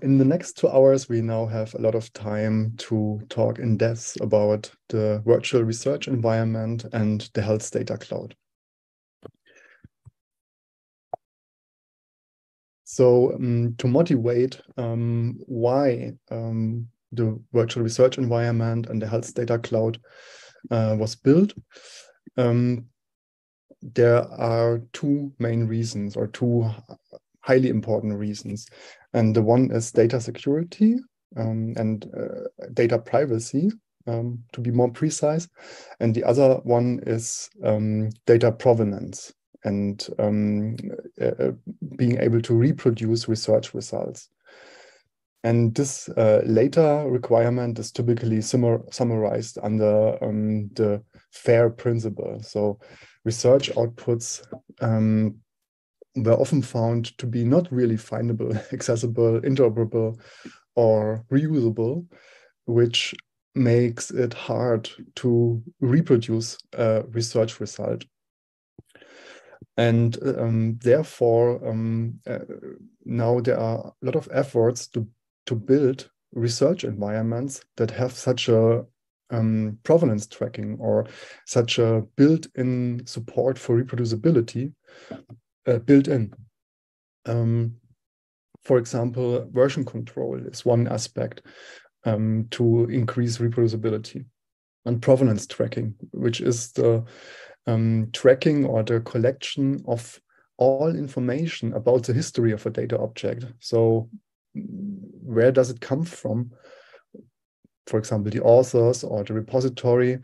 In the next 2 hours, we now have a lot of time to talk in depth about the virtual research environment and the health data cloud. So to motivate why the virtual research environment and the health data cloud was built, there are two main reasons, or two highly important reasons. And the one is data security and data privacy, to be more precise. And the other one is data provenance and being able to reproduce research results. And this later requirement is typically summarized under the FAIR principle. So research outputs were often found to be not really findable, accessible, interoperable, or reusable, which makes it hard to reproduce a research result. And therefore, now there are a lot of efforts to build research environments that have such a provenance tracking or such a built-in support for reproducibility built in. For example, version control is one aspect to increase reproducibility, and provenance tracking, which is the tracking or the collection of all information about the history of a data object. So where does it come from? For example, the authors or the repository,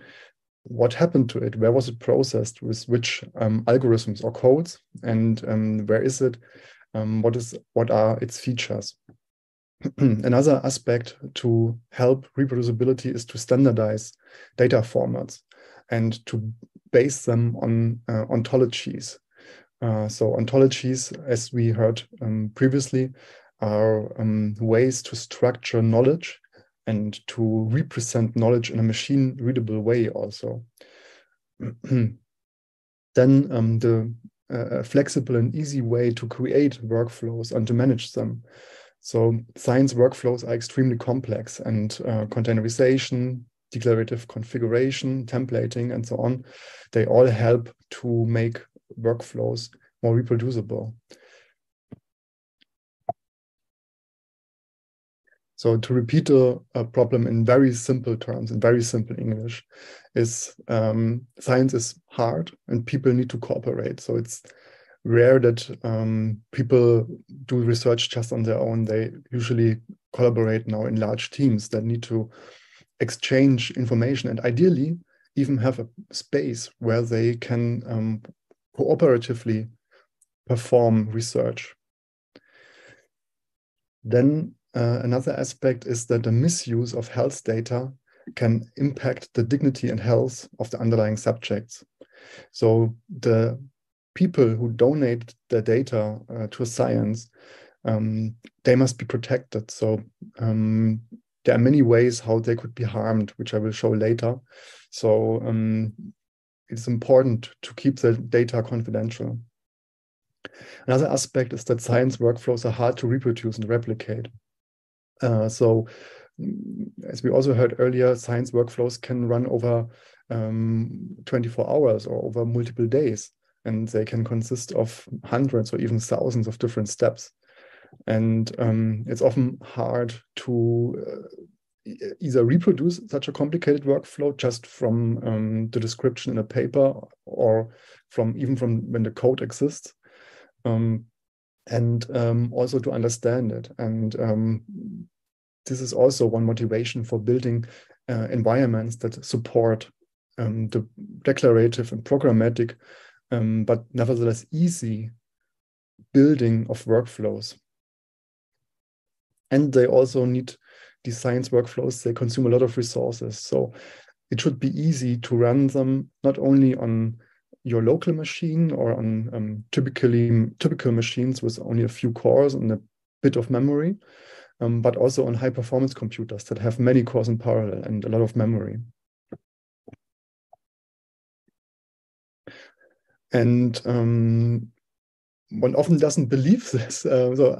what happened to it? Where was it processed? With which algorithms or codes? And where is it? What are its features? Another aspect to help reproducibility is to standardize data formats and to base them on ontologies. So ontologies, as we heard previously, are ways to structure knowledge and to represent knowledge in a machine-readable way also. Then the flexible and easy way to create workflows and to manage them. So science workflows are extremely complex, and containerization, declarative configuration, templating, and so on, they all help to make workflows more reproducible. So to repeat a problem in very simple terms, in very simple English, is science is hard and people need to cooperate. So it's rare that people do research just on their own. They usually collaborate now in large teams that need to exchange information and ideally even have a space where they can cooperatively perform research. Then another aspect is that the misuse of health data can impact the dignity and health of the underlying subjects. So the people who donate their data to science, they must be protected. So there are many ways how they could be harmed, which I will show later. So it's important to keep the data confidential. Another aspect is that science workflows are hard to reproduce and replicate. So as we also heard earlier, science workflows can run over 24 hours or over multiple days, and they can consist of hundreds or even thousands of different steps. And it's often hard to either reproduce such a complicated workflow just from the description in a paper or even from when the code exists, and also to understand it. And this is also one motivation for building environments that support the declarative and programmatic, but nevertheless easy building of workflows. And they also need these science workflows, they consume a lot of resources. So it should be easy to run them not only on your local machine or on typical machines with only a few cores and a bit of memory, but also on high performance computers that have many cores in parallel and a lot of memory. And one often doesn't believe this. So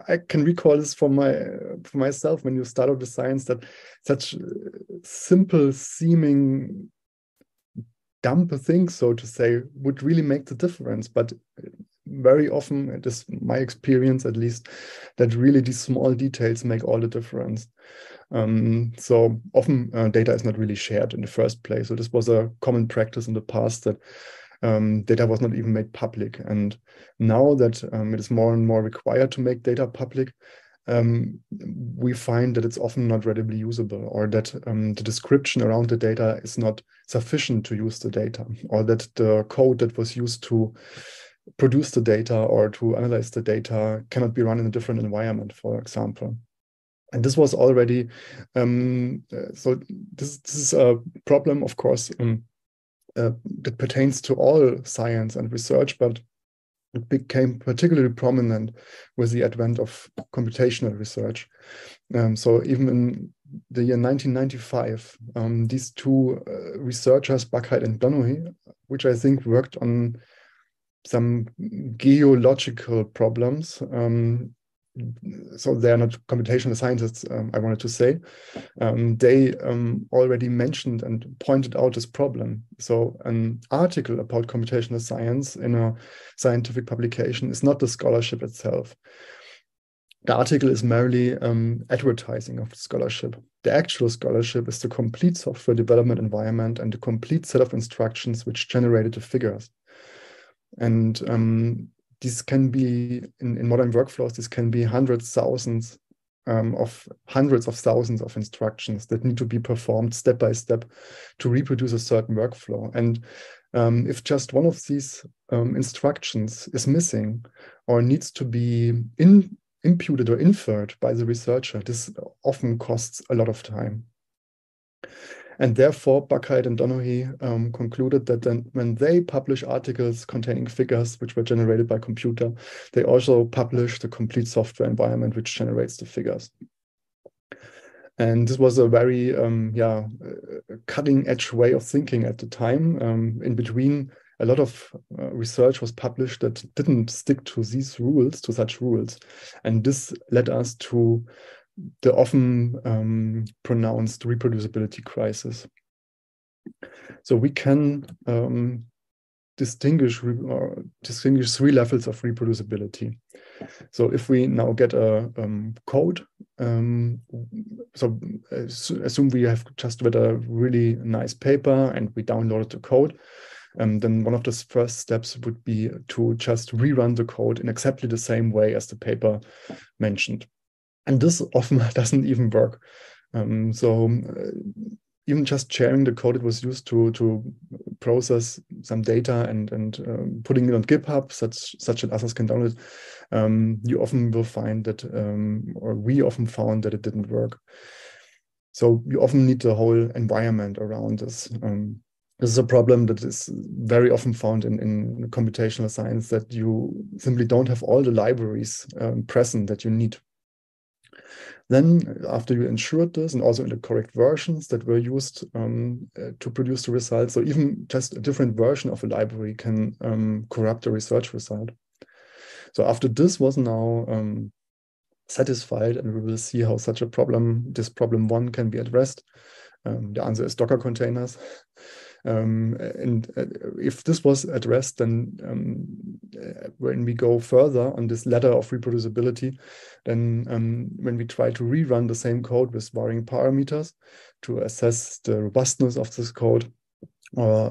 I can recall this from for myself when you start out with science that such simple seeming dumb things, so to say, would really make the difference. But very often, it is my experience at least, that really these small details make all the difference. So often data is not really shared in the first place. So this was a common practice in the past that data was not even made public. And now that it is more and more required to make data public, we find that it's often not readily usable, or that the description around the data is not sufficient to use the data, or that the code that was used to produce the data or to analyze the data cannot be run in a different environment, for example. And this was already, so this is a problem, of course, that pertains to all science and research, but it became particularly prominent with the advent of computational research. So even in the year 1995, these two researchers, Buckheit and Donohue, which I think worked on some geological problems. So they are not computational scientists, I wanted to say. They already mentioned and pointed out this problem. So an article about computational science in a scientific publication is not the scholarship itself. The article is merely advertising of the scholarship. The actual scholarship is the complete software development environment and the complete set of instructions which generated the figures. And these can be, in modern workflows, this can be hundreds of thousands of instructions that need to be performed step by step to reproduce a certain workflow. And if just one of these instructions is missing or needs to be imputed or inferred by the researcher, this often costs a lot of time. And therefore, Buckheit and Donohue concluded that then when they publish articles containing figures which were generated by computer, they also publish the complete software environment which generates the figures. And this was a very cutting-edge way of thinking at the time. In between, a lot of research was published that didn't stick to these rules, to such rules. And this led us to the often pronounced reproducibility crisis. So we can distinguish three levels of reproducibility. So if we now get a code, so assume we have just read a really nice paper and we downloaded the code, then one of the first steps would be to just rerun the code in exactly the same way as the paper mentioned. And this often doesn't even work. Even just sharing the code it was used to process some data and putting it on GitHub, such that others can download it, you often will find that, or we often found that it didn't work. So you often need the whole environment around this. This is a problem that is very often found in computational science, that you simply don't have all the libraries present that you need. Then, after you ensured this, and also in the correct versions that were used to produce the results, so even just a different version of a library can corrupt the research result. So after this was now satisfied, and we will see how such a problem, this problem one, can be addressed. The answer is Docker containers. If this was addressed, then when we go further on this ladder of reproducibility, then when we try to rerun the same code with varying parameters to assess the robustness of this code, or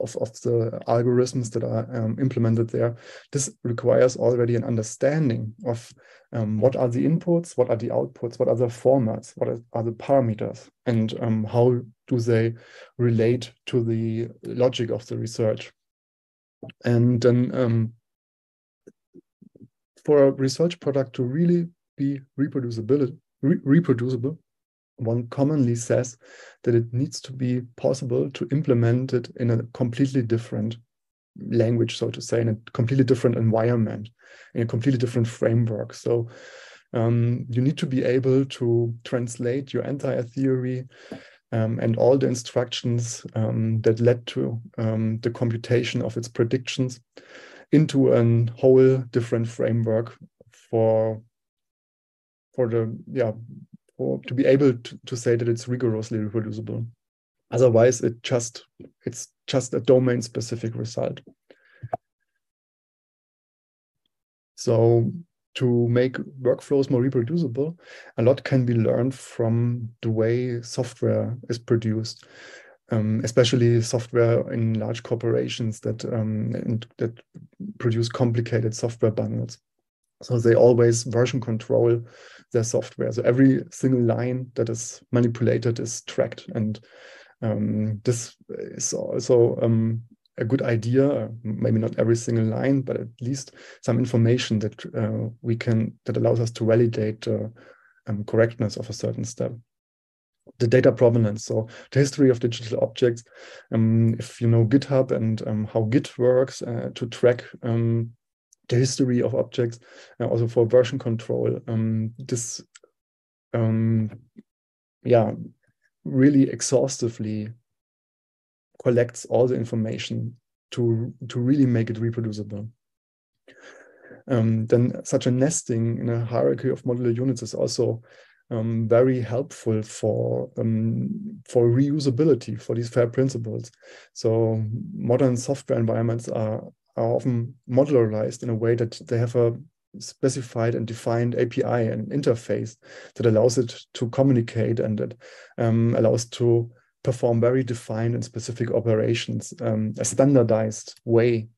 of the algorithms that are implemented there, this requires already an understanding of what are the inputs, what are the outputs, what are the formats, what are the parameters, and how do they relate to the logic of the research. And then for a research product to really be reproducible, one commonly says that it needs to be possible to implement it in a completely different language, so to say, in a completely different environment, in a completely different framework. So you need to be able to translate your entire theory and all the instructions that led to the computation of its predictions into a whole different framework for to be able to say that it's rigorously reproducible. Otherwise, it's just a domain-specific result. So to make workflows more reproducible, a lot can be learned from the way software is produced, especially software in large corporations that produce complicated software bundles. So they always version control their software. So every single line that is manipulated is tracked. And this is also a good idea, maybe not every single line, but at least some information that that allows us to validate correctness of a certain step. The data provenance, so the history of digital objects. If you know GitHub and how Git works to track the history of objects, also for version control, this really exhaustively collects all the information to really make it reproducible. Then such a nesting in a hierarchy of modular units is also very helpful for reusability, for these FAIR principles. So modern software environments are often modularized in a way that they have a specified and defined API and interface that allows it to communicate, and that allows to perform very defined and specific operations, a standardized way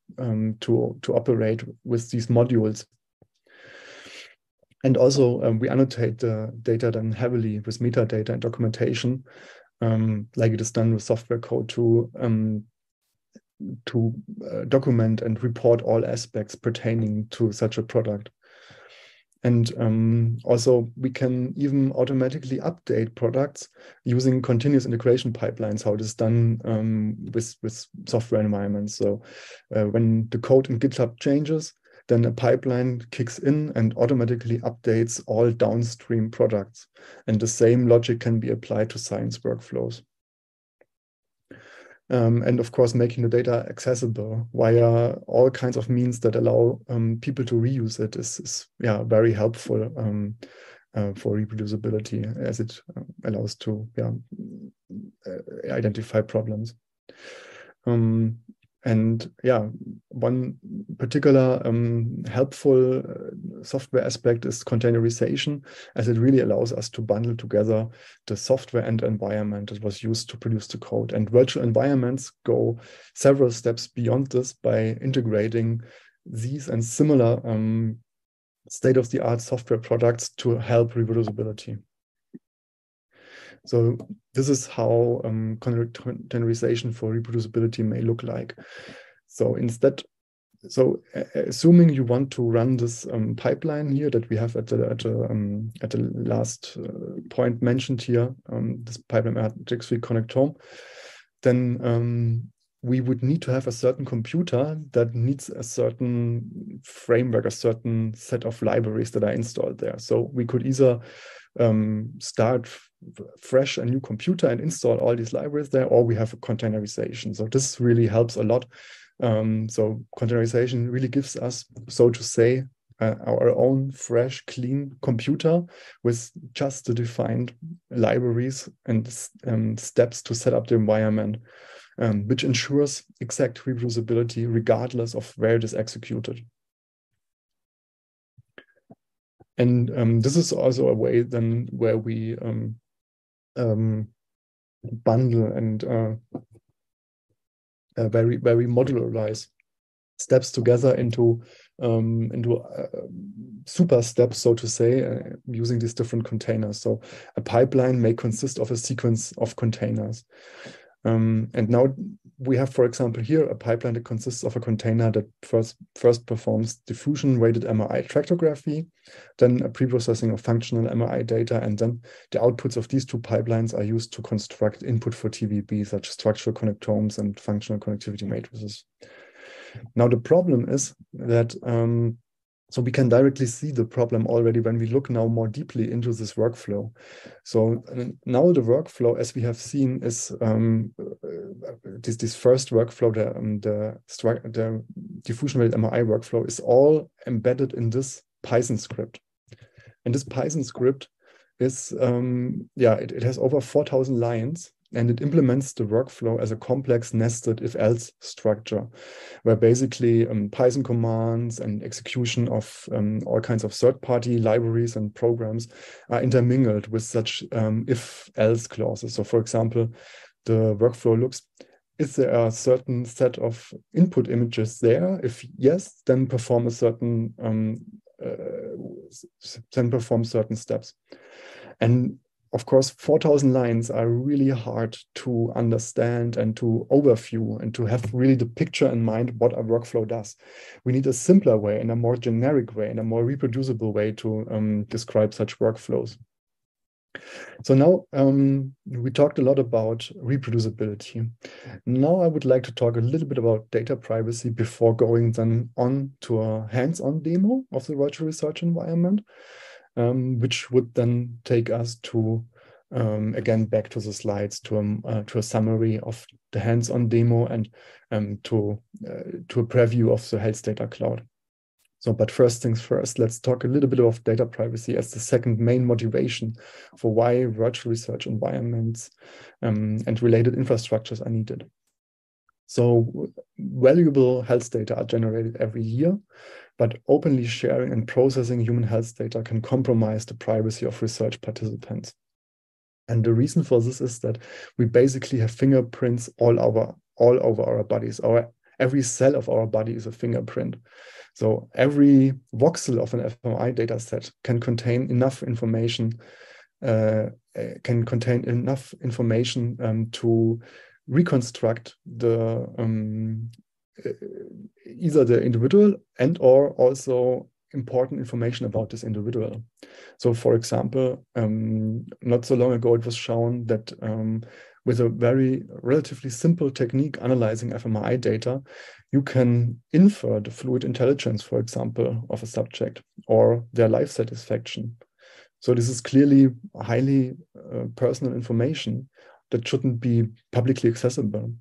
to operate with these modules. And also we annotate the data then heavily with metadata and documentation, like it is done with software code to document and report all aspects pertaining to such a product. And also we can even automatically update products using continuous integration pipelines, how it is done with software environments. So when the code in GitHub changes, then a pipeline kicks in and automatically updates all downstream products. And the same logic can be applied to science workflows. And of course, making the data accessible via all kinds of means that allow people to reuse it is very helpful for reproducibility, as it allows to identify problems. And one particular helpful software aspect is containerization, as it really allows us to bundle together the software and environment that was used to produce the code. And virtual environments go several steps beyond this by integrating these and similar state-of-the-art software products to help reproducibility. So this is how containerization for reproducibility may look like. So assuming you want to run this pipeline here that we have at the last point mentioned here, this pipeline matrix we connect home, then we would need to have a certain computer that needs a certain framework, a certain set of libraries that are installed there. So we could either start fresh a new computer and install all these libraries there, or we have a containerization. So this really helps a lot. So containerization really gives us, so to say, our own fresh, clean computer with just the defined libraries and steps to set up the environment, which ensures exact reproducibility regardless of where it is executed. And this is also a way then where we bundle and where we modularize steps together into super steps, so to say, using these different containers. So a pipeline may consist of a sequence of containers. And now we have, for example, here a pipeline that consists of a container that first performs diffusion-weighted MRI tractography, then a pre-processing of functional MRI data, and then the outputs of these two pipelines are used to construct input for TVB, such as structural connectomes and functional connectivity matrices. Now, the problem is that so we can directly see the problem already when we look now more deeply into this workflow. So now the workflow, as we have seen, is this first workflow, the diffusion-weighted MRI workflow, is all embedded in this Python script. And this Python script is, it has over 4,000 lines, and it implements the workflow as a complex nested if-else structure, where basically Python commands and execution of all kinds of third-party libraries and programs are intermingled with such if-else clauses. So for example, the workflow looks, is there a certain set of input images there? If yes, then perform certain steps. And of course, 4,000 lines are really hard to understand and to overview and to have really the picture in mind what a workflow does. We need a simpler way and a more generic way and a more reproducible way to describe such workflows. So now we talked a lot about reproducibility. Now I would like to talk a little bit about data privacy before going then on to a hands-on demo of the virtual research environment, which would then take us to, again, back to the slides, to a summary of the hands-on demo and to a preview of the Health Data Cloud. So, but first things first, let's talk a little bit of data privacy as the second main motivation for why virtual research environments and related infrastructures are needed. So valuable health data are generated every year, but openly sharing and processing human health data can compromise the privacy of research participants. And the reason for this is that we basically have fingerprints all over our bodies. Every cell of our body is a fingerprint. So every voxel of an fMRI data set can contain enough information, to reconstruct the either the individual and or also important information about this individual. So for example, not so long ago, it was shown that with a very relatively simple technique analyzing fMRI data, you can infer the fluid intelligence, for example, of a subject or their life satisfaction. So this is clearly highly personal information that shouldn't be publicly accessible.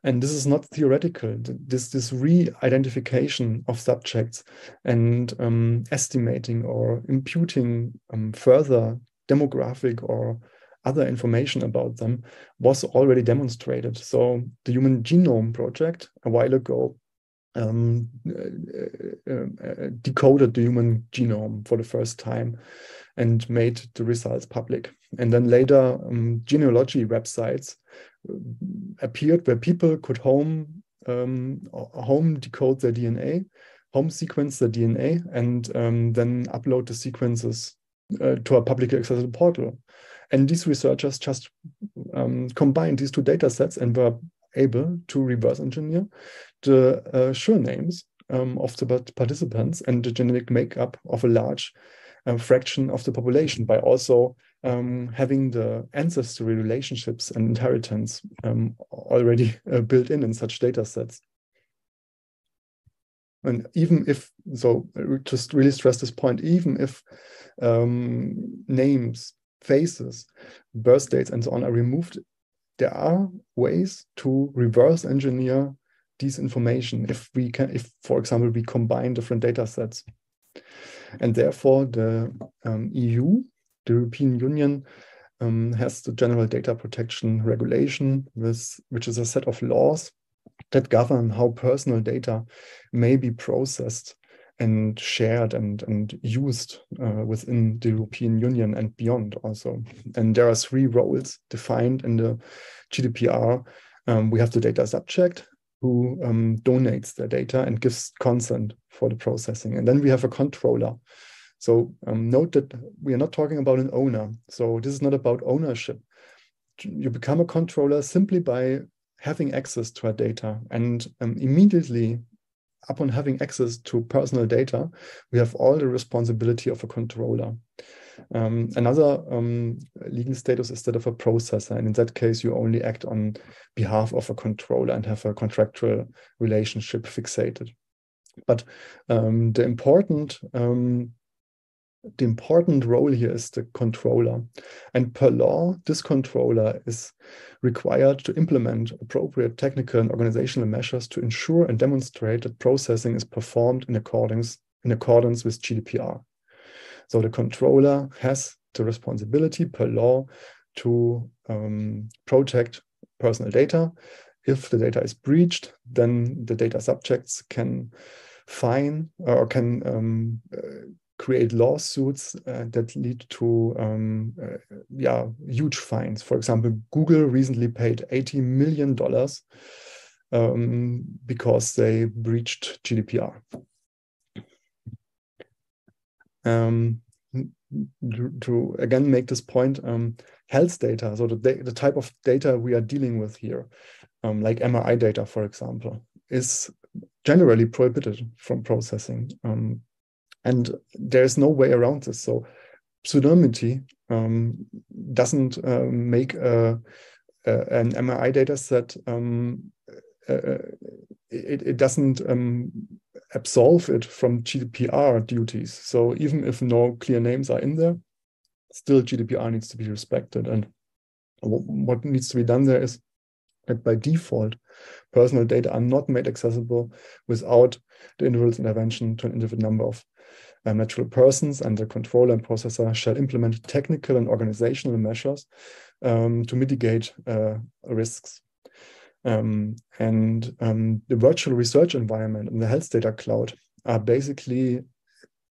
And this is not theoretical. This re-identification of subjects and estimating or imputing further demographic or other information about them was already demonstrated. So the Human Genome Project a while ago decoded the human genome for the first time and made the results public. And then later, genealogy websites appeared where people could home decode their DNA, home sequence their DNA, and then upload the sequences to a publicly accessible portal. And these researchers just combined these two data sets and were able to reverse engineer the surnames of the participants and the genetic makeup of a large fraction of the population by also having the ancestry relationships and inheritance already built in such data sets. And even if, so just really stress this point, even if names, faces, birth dates, and so on are removed, there are ways to reverse engineer these information if, for example, we combine different data sets. And therefore, the EU, the European Union, has the General Data Protection Regulation, which is a set of laws that govern how personal data may be processed and shared and used within the European Union and beyond also. And there are 3 roles defined in the GDPR. We have the data subject, who donates their data and gives consent for the processing. And then we have a controller. So note that we are not talking about an owner. So this is not about ownership. You become a controller simply by having access to our data. And immediately upon having access to personal data, we have all the responsibility of a controller. Another legal status is that of a processor. And in that case, you only act on behalf of a controller and have a contractual relationship fixated. But the important role here is the controller. And per law, this controller is required to implement appropriate technical and organizational measures to ensure and demonstrate that processing is performed in accordance with GDPR. So the controller has the responsibility per law to protect personal data. If the data is breached, then the data subjects can fine or can create lawsuits that lead to huge fines. For example, Google recently paid $80 million because they breached GDPR. To again make this point, health data, so the type of data we are dealing with here, like MRI data, for example, is generally prohibited from processing. And there's no way around this. So pseudonymity doesn't make an MRI data set, it doesn't absolve it from GDPR duties. So even if no clear names are in there, still GDPR needs to be respected. And what needs to be done there is that by default, personal data are not made accessible without the individual's intervention to an individual number of natural persons, and the controller and processor shall implement technical and organizational measures to mitigate risks. The virtual research environment and the health data cloud are basically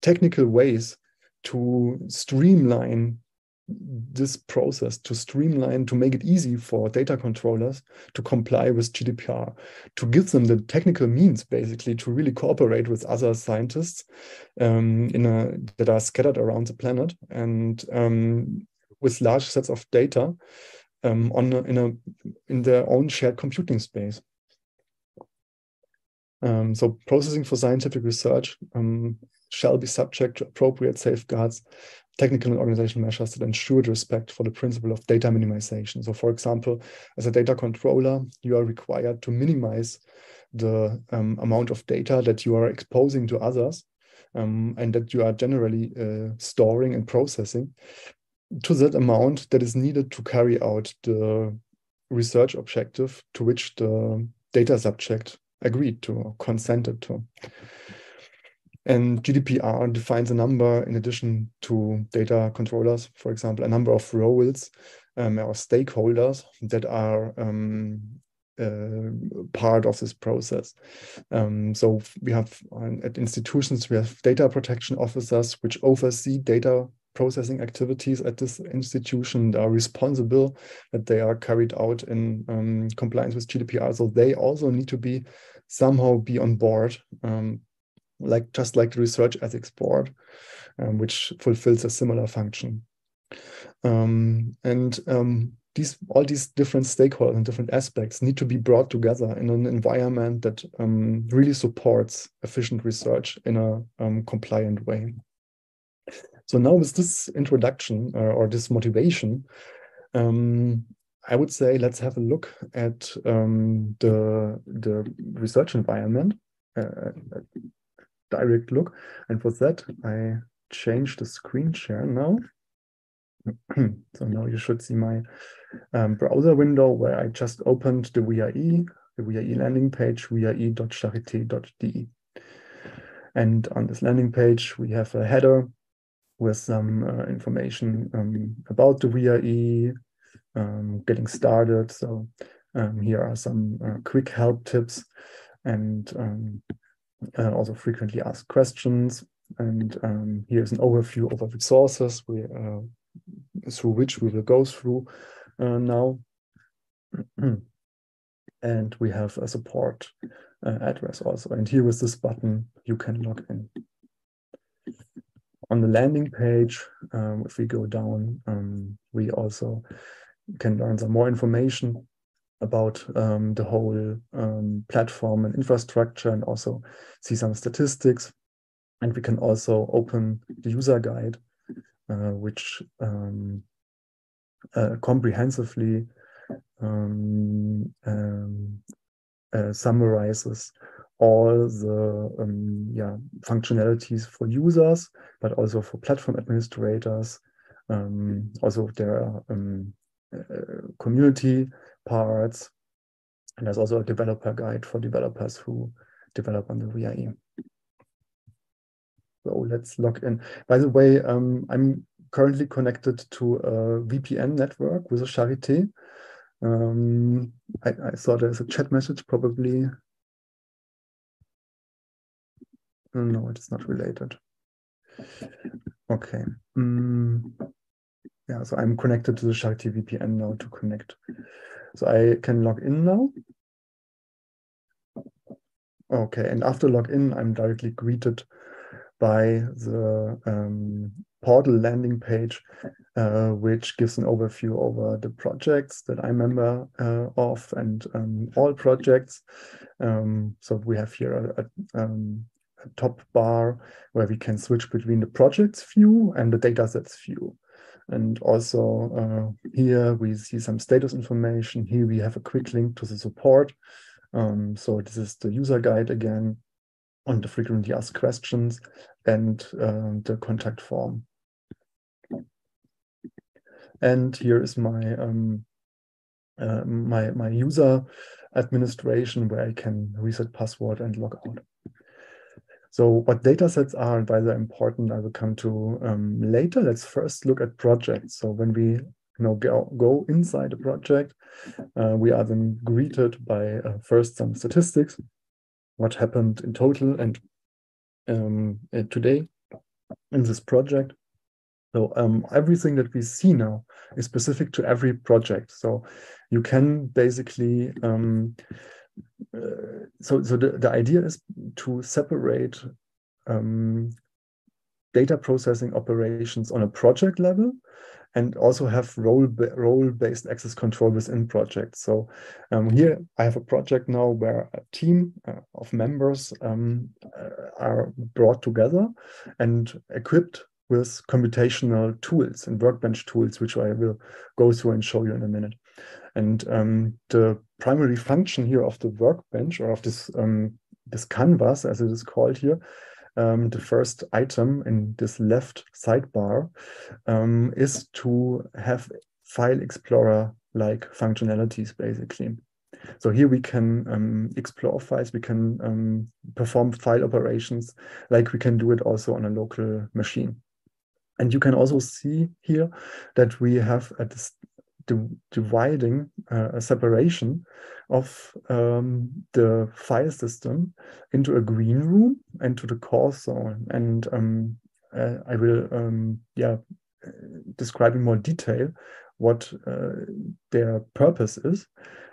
technical ways to streamline this process, to make it easy for data controllers to comply with GDPR, to give them the technical means basically to really cooperate with other scientists that are scattered around the planet, and with large sets of data in their own shared computing space. So processing for scientific research shall be subject to appropriate safeguards, technical and organizational measures that ensure the respect for the principle of data minimization. So for example, as a data controller, you are required to minimize the amount of data that you are exposing to others and that you are generally storing and processing to that amount that is needed to carry out the research objective to which the data subject agreed to or consented to. And GDPR defines a number, in addition to data controllers, for example, a number of roles or stakeholders that are part of this process. So we have at institutions, we have data protection officers which oversee data processing activities at this institution. They are responsible that they are carried out in compliance with GDPR. So they also need to somehow be on board, just like the research ethics board, which fulfills a similar function. All these different stakeholders and different aspects need to be brought together in an environment that really supports efficient research in a compliant way. So now with this introduction or this motivation, I would say let's have a look at the research environment, direct look. And for that, I change the screen share now. So now you should see my browser window where I just opened the VIE landing page, vie.charité.de. And on this landing page, we have a header with some information about the VIE, getting started. So here are some quick help tips and also frequently asked questions. And here's an overview of the resources through which we will go through now. And we have a support address also. And here with this button, you can log in. On the landing page, if we go down, we also can learn some more information about the whole platform and infrastructure, and also see some statistics. And we can also open the user guide, which comprehensively summarizes all the functionalities for users, but also for platform administrators. Also there are community parts, and there's also a developer guide for developers who develop on the VIE. So let's log in. By the way, I'm currently connected to a VPN network with a Charité. I saw there's a chat message probably. No, it's not related. Okay. Yeah, so I'm connected to the Charité VPN now to connect. So I can log in now. Okay, and after login, I'm directly greeted by the portal landing page, which gives an overview over the projects that I'm member of and all projects. So we have here a top bar where we can switch between the projects view and the datasets view. And also here we see some status information. Here we have a quick link to the support. So this is the user guide again on the frequently asked questions and the contact form. And here is my my user administration where I can reset password and log out. So what datasets are and why they're important, I will come to later. Let's first look at projects. So when we go inside a project, we are then greeted by first some statistics, what happened in total and today in this project. So everything that we see now is specific to every project. So you can basically, so the idea is to separate data processing operations on a project level and also have role-based access control within projects. So here I have a project now where a team of members are brought together and equipped with computational tools and workbench tools, which I will go through and show you in a minute. And the primary function here of the workbench or of this this canvas, as it is called here, the first item in this left sidebar is to have file explorer-like functionalities, basically. So here we can explore files, we can perform file operations like we can do it also on a local machine. And you can also see here that we have dividing a separation of the file system into a green room and to the core zone. And I will describe in more detail what their purpose is.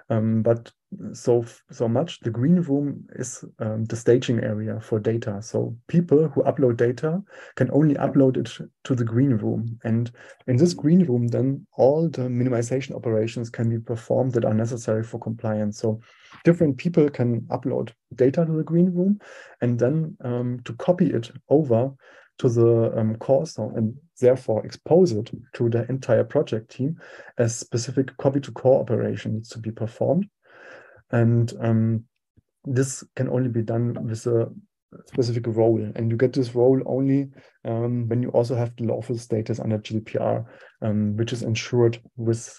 But so much, the green room is the staging area for data. So people who upload data can only upload it to the green room. And in this green room, then all the minimization operations can be performed that are necessary for compliance. So different people can upload data to the green room and then to copy it over to the core zone and therefore expose it to the entire project team, a specific copy to core operation needs to be performed. And this can only be done with a specific role. And you get this role only when you also have the lawful status under GDPR, which is ensured with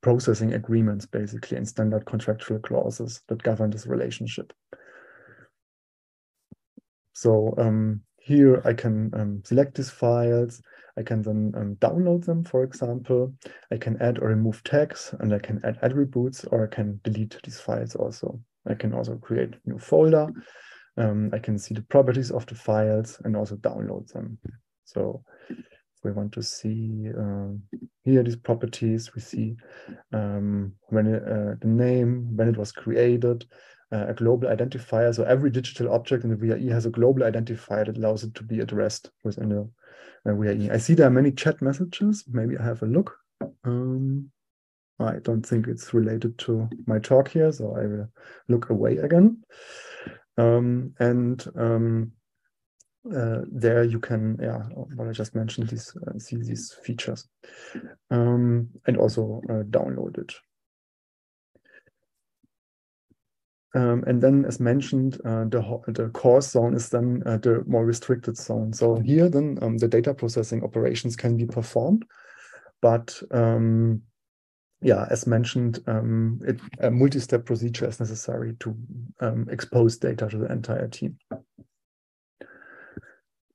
processing agreements, basically, and standard contractual clauses that govern this relationship. So here I can select these files. I can then download them, for example. I can add or remove tags, and I can add attributes, or I can delete these files also. I can also create a new folder. I can see the properties of the files and also download them. So if we want to see here these properties, we see when the name, when it was created, a global identifier. So every digital object in the VRE has a global identifier that allows it to be addressed within the VRE. I see there are many chat messages. Maybe I have a look. I don't think it's related to my talk here, so I will look away again. There you can, what I just mentioned, see these features and also download it. And then, as mentioned, the core zone is then the more restricted zone. So here, then the data processing operations can be performed, but as mentioned, a multi-step procedure is necessary to expose data to the entire team.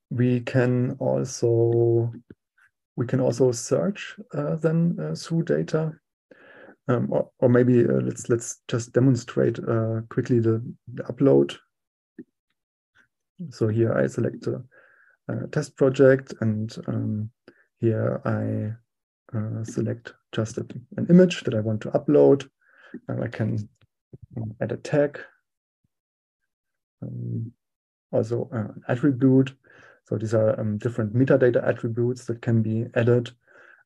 We can also search then through data, or maybe let's just demonstrate quickly the upload. So here I select a test project, and here I select just an image that I want to upload. I can add a tag, also an attribute. So these are different metadata attributes that can be added.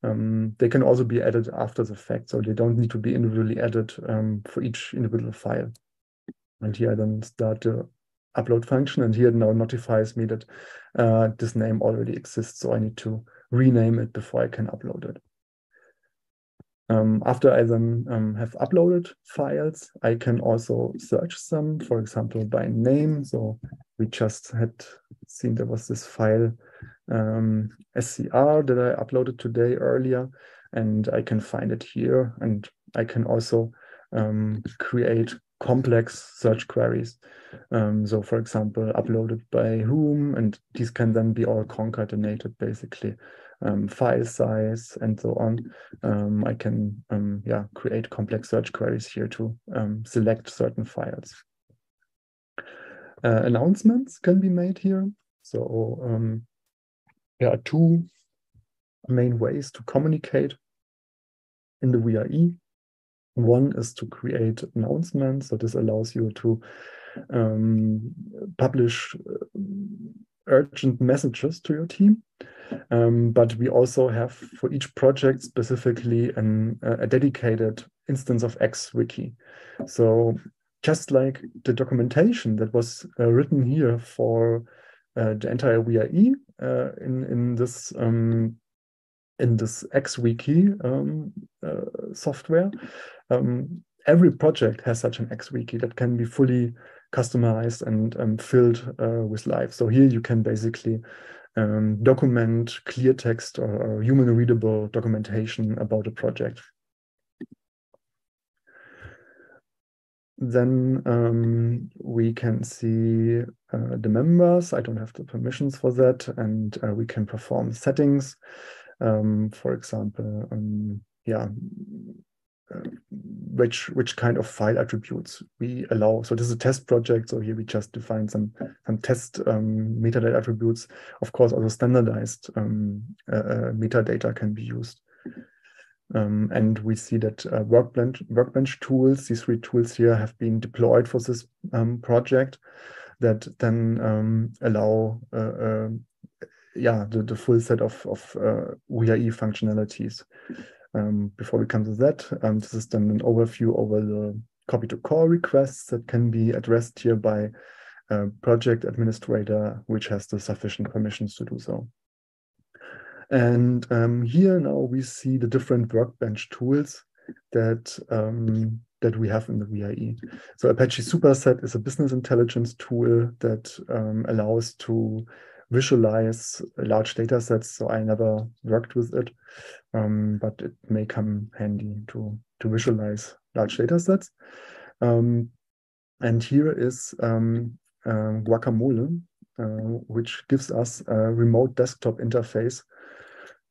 They can also be added after the fact, so they don't need to be individually added for each individual file. And here I then start the upload function, and here it now notifies me that this name already exists, so I need to rename it before I can upload it. After I then have uploaded files, I can also search them, for example, by name. So we just had seen there was this file SCR that I uploaded today earlier, and I can find it here. And I can also create complex search queries. So for example, uploaded by whom, and these can then be all concatenated basically. File size and so on. I can create complex search queries here to select certain files. Announcements can be made here. So there are two main ways to communicate in the VRE. One is to create announcements. So this allows you to publish urgent messages to your team. But we also have for each project specifically a dedicated instance of XWiki. So just like the documentation that was written here for the entire VRE in this XWiki software, every project has such an XWiki that can be fully customized and filled with life. So here you can basically document clear text or human readable documentation about a project. Then we can see the members. I don't have the permissions for that, and we can perform settings. For example, which kind of file attributes we allow. So this is a test project. So here we just define some test metadata attributes. Of course, also standardized metadata can be used. And we see that workbench tools, these three tools here, have been deployed for this project that then allow the full set of VRE functionalities. Before we come to that, this is then an overview over the copy to core requests that can be addressed here by a project administrator, which has the sufficient permissions to do so. And here now we see the different workbench tools that we have in the VRE. So Apache Superset is a business intelligence tool that allows to visualize large data sets. So I never worked with it, but it may come handy to visualize large data sets. And here is Guacamole, which gives us a remote desktop interface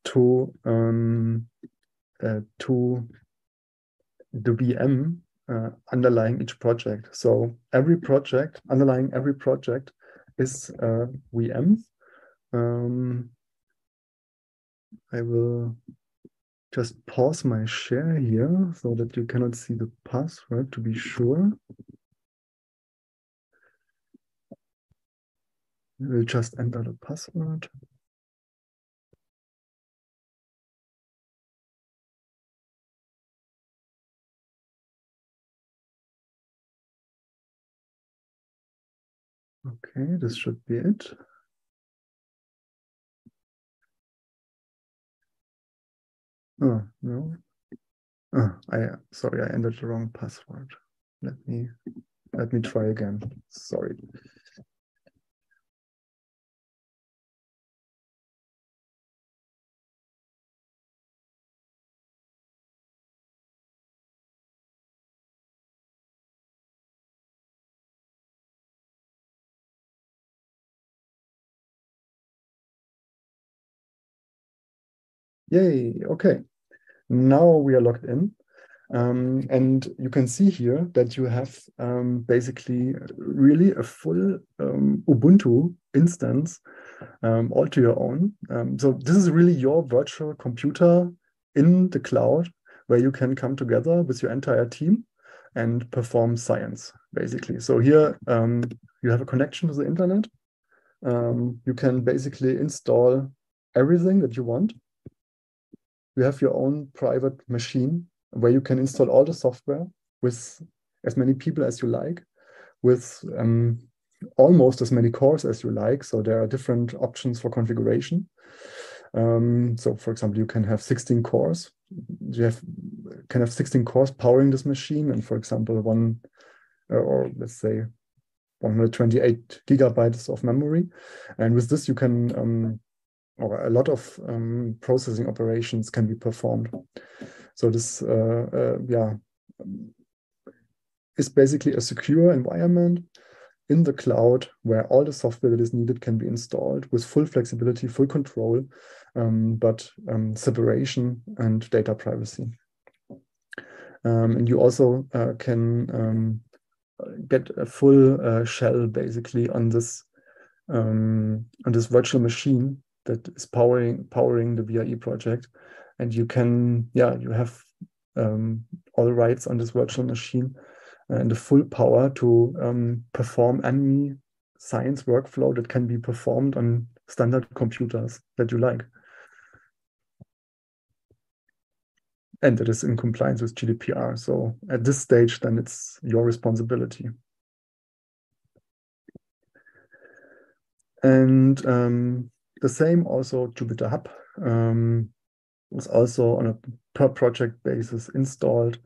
to the VM underlying each project. So underlying every project is a VM. I will just pause my share here so that you cannot see the password to be sure. I will just enter the password. Okay, this should be it. Oh, no. Oh, sorry, I entered the wrong password. Let me try again. Sorry. Yay, okay. Now we are logged in. And you can see here that you have basically really a full Ubuntu instance all to your own. So this is really your virtual computer in the cloud where you can come together with your entire team and perform science, basically. So here you have a connection to the internet. You can basically install everything that you want. You have your own private machine where you can install all the software with as many people as you like, with almost as many cores as you like. So there are different options for configuration. So for example, you can have 16 cores. Can have 16 cores powering this machine, and for example, or let's say 128 gigabytes of memory. And with this, you can or a lot of processing operations can be performed. So this, yeah, is basically a secure environment in the cloud where all the software that is needed can be installed with full flexibility, full control, but separation and data privacy. And you also can get a full shell basically on this virtual machine that is powering the VRE project, and you can, yeah, you have all rights on this virtual machine and the full power to perform any science workflow that can be performed on standard computers that you like. And it is in compliance with GDPR. So at this stage, then it's your responsibility. And the same also Jupyter Hub was also on a per project basis installed.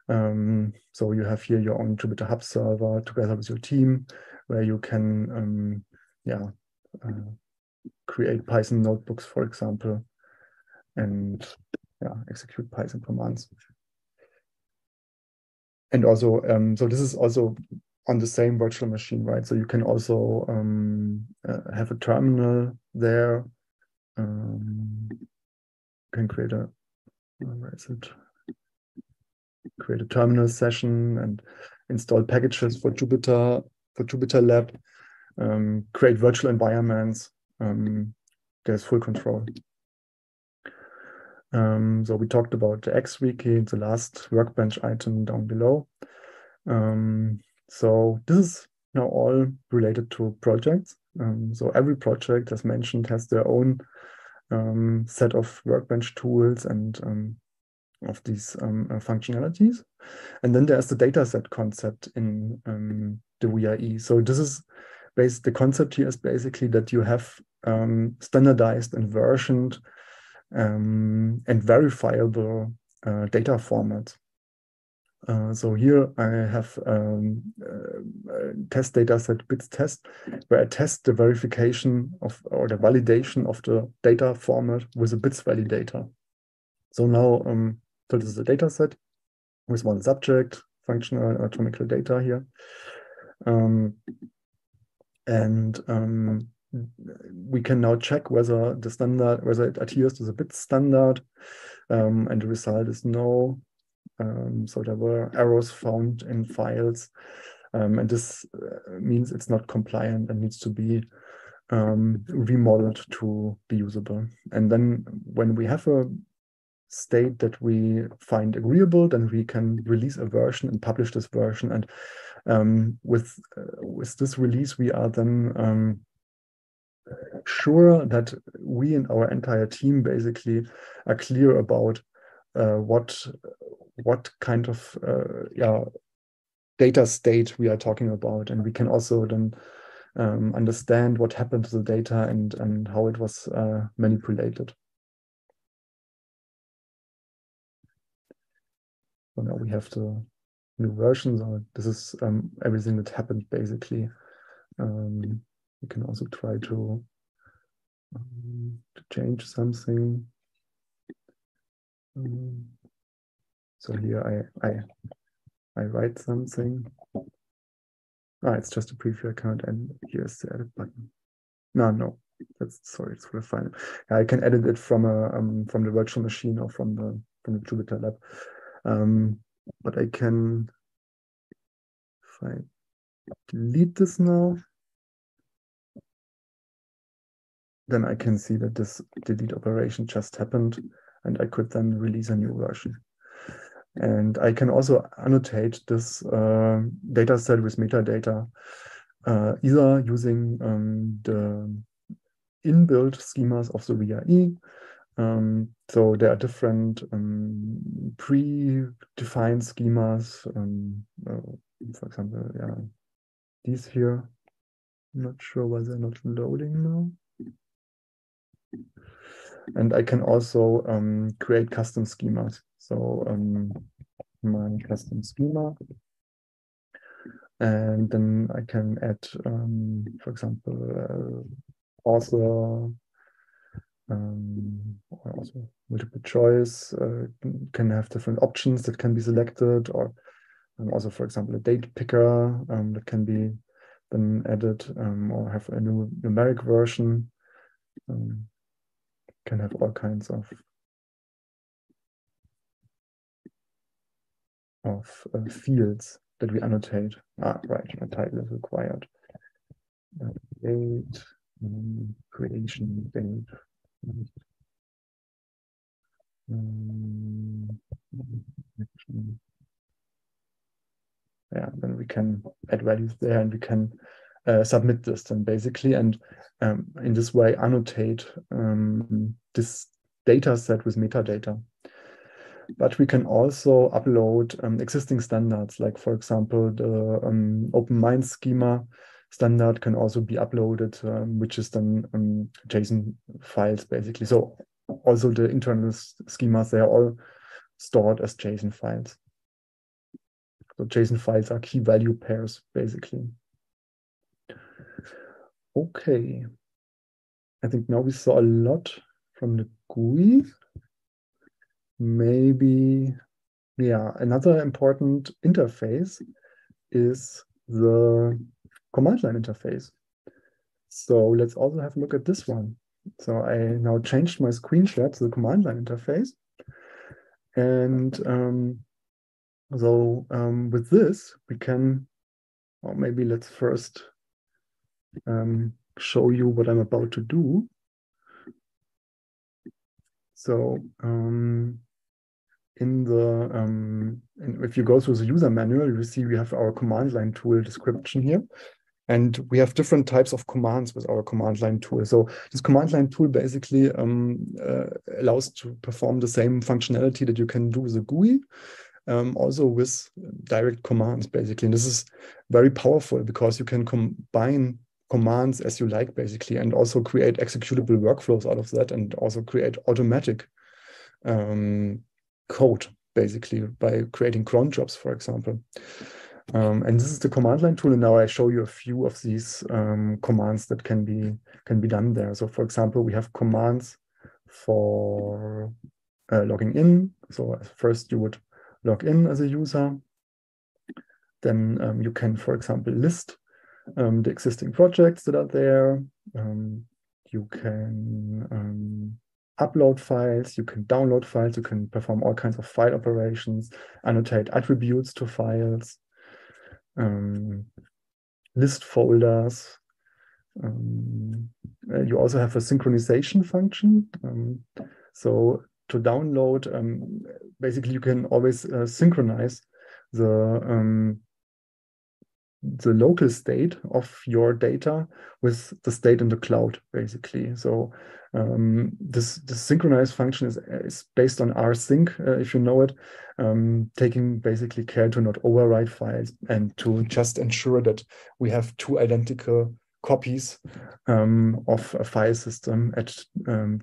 So you have here your own Jupyter Hub server together with your team, where you can create Python notebooks, for example, and execute Python commands. And also, so this is also on the same virtual machine, right? So you can also have a terminal there. Can create a, where is it? Create a terminal session and install packages for Jupyter Lab, create virtual environments. There's full control. So we talked about the XWiki, the last workbench item down below. So this is now all related to projects. So every project, as mentioned, has their own set of workbench tools and of these functionalities. And then there's the dataset concept in the VRE. So this is the concept here is basically that you have standardized and versioned and verifiable data formats. So here I have test dataset bits test, where I test the verification of or the validation of the data format with a bits validator. So now, so this is a dataset with one subject, functional anatomical data here. We can now check whether the standard, whether it adheres to the bit standard, and the result is no. So there were errors found in files, and this means it's not compliant and needs to be remodeled to be usable. And then when we have a state that we find agreeable, then we can release a version and publish this version. And with this release, we are then sure that we and our entire team basically are clear about what kind of data state we are talking about, and we can also then understand what happened to the data and how it was manipulated. So now we have the new version. So this is everything that happened basically. We can also try to change something. So here I write something. It's just a preview account, and here's the edit button. No, sorry, it's for the final. Yeah, I can edit it from the virtual machine or from the Jupyter lab. But I can, if I delete this now, then I can see that this delete operation just happened, and I could then release a new version. And I can also annotate this data set with metadata, either using the inbuilt schemas of the VRE. So there are different pre-defined schemas. For example, yeah, these here. I'm not sure why they're not loading now. And I can also create custom schemas. So my custom schema. And then I can add, for example, also or also multiple choice, can have different options that can be selected, or also, for example, a date picker that can be then added, or have a new numeric version. Can have all kinds of fields that we annotate. Right, a title is required. Date, creation date. Yeah, then we can add values there, and we can submit this then basically, and in this way annotate this data set with metadata. But we can also upload existing standards, like for example, the Open Minds schema standard can also be uploaded, which is then JSON files basically. So also the internal schemas, they are all stored as JSON files. So JSON files are key value pairs, basically. Okay. I think now we saw a lot from the GUI. Maybe, yeah, another important interface is the command line interface. So let's also have a look at this one. So I now changed my screenshot to the command line interface. And with this, we can, or maybe let's first show you what I'm about to do. So if you go through the user manual, you see we have our command line tool description here. And we have different types of commands with our command line tool. So this command line tool basically allows to perform the same functionality that you can do with a GUI, also with direct commands, basically. And this is very powerful because you can combine commands as you like, basically, and also create executable workflows out of that, and also create automatic code, basically, by creating cron jobs, for example. And this is the command line tool, and now I show you a few of these commands that can be done there. So, for example, we have commands for logging in. So first you would log in as a user. Then you can, for example, list the existing projects that are there. You can upload files, you can download files, you can perform all kinds of file operations, annotate attributes to files, list folders. You also have a synchronization function. So to download, basically you can always synchronize the local state of your data with the state in the cloud, basically. So this synchronize function is based on rsync, if you know it, taking basically care to not overwrite files and to just ensure that we have two identical copies of a file system at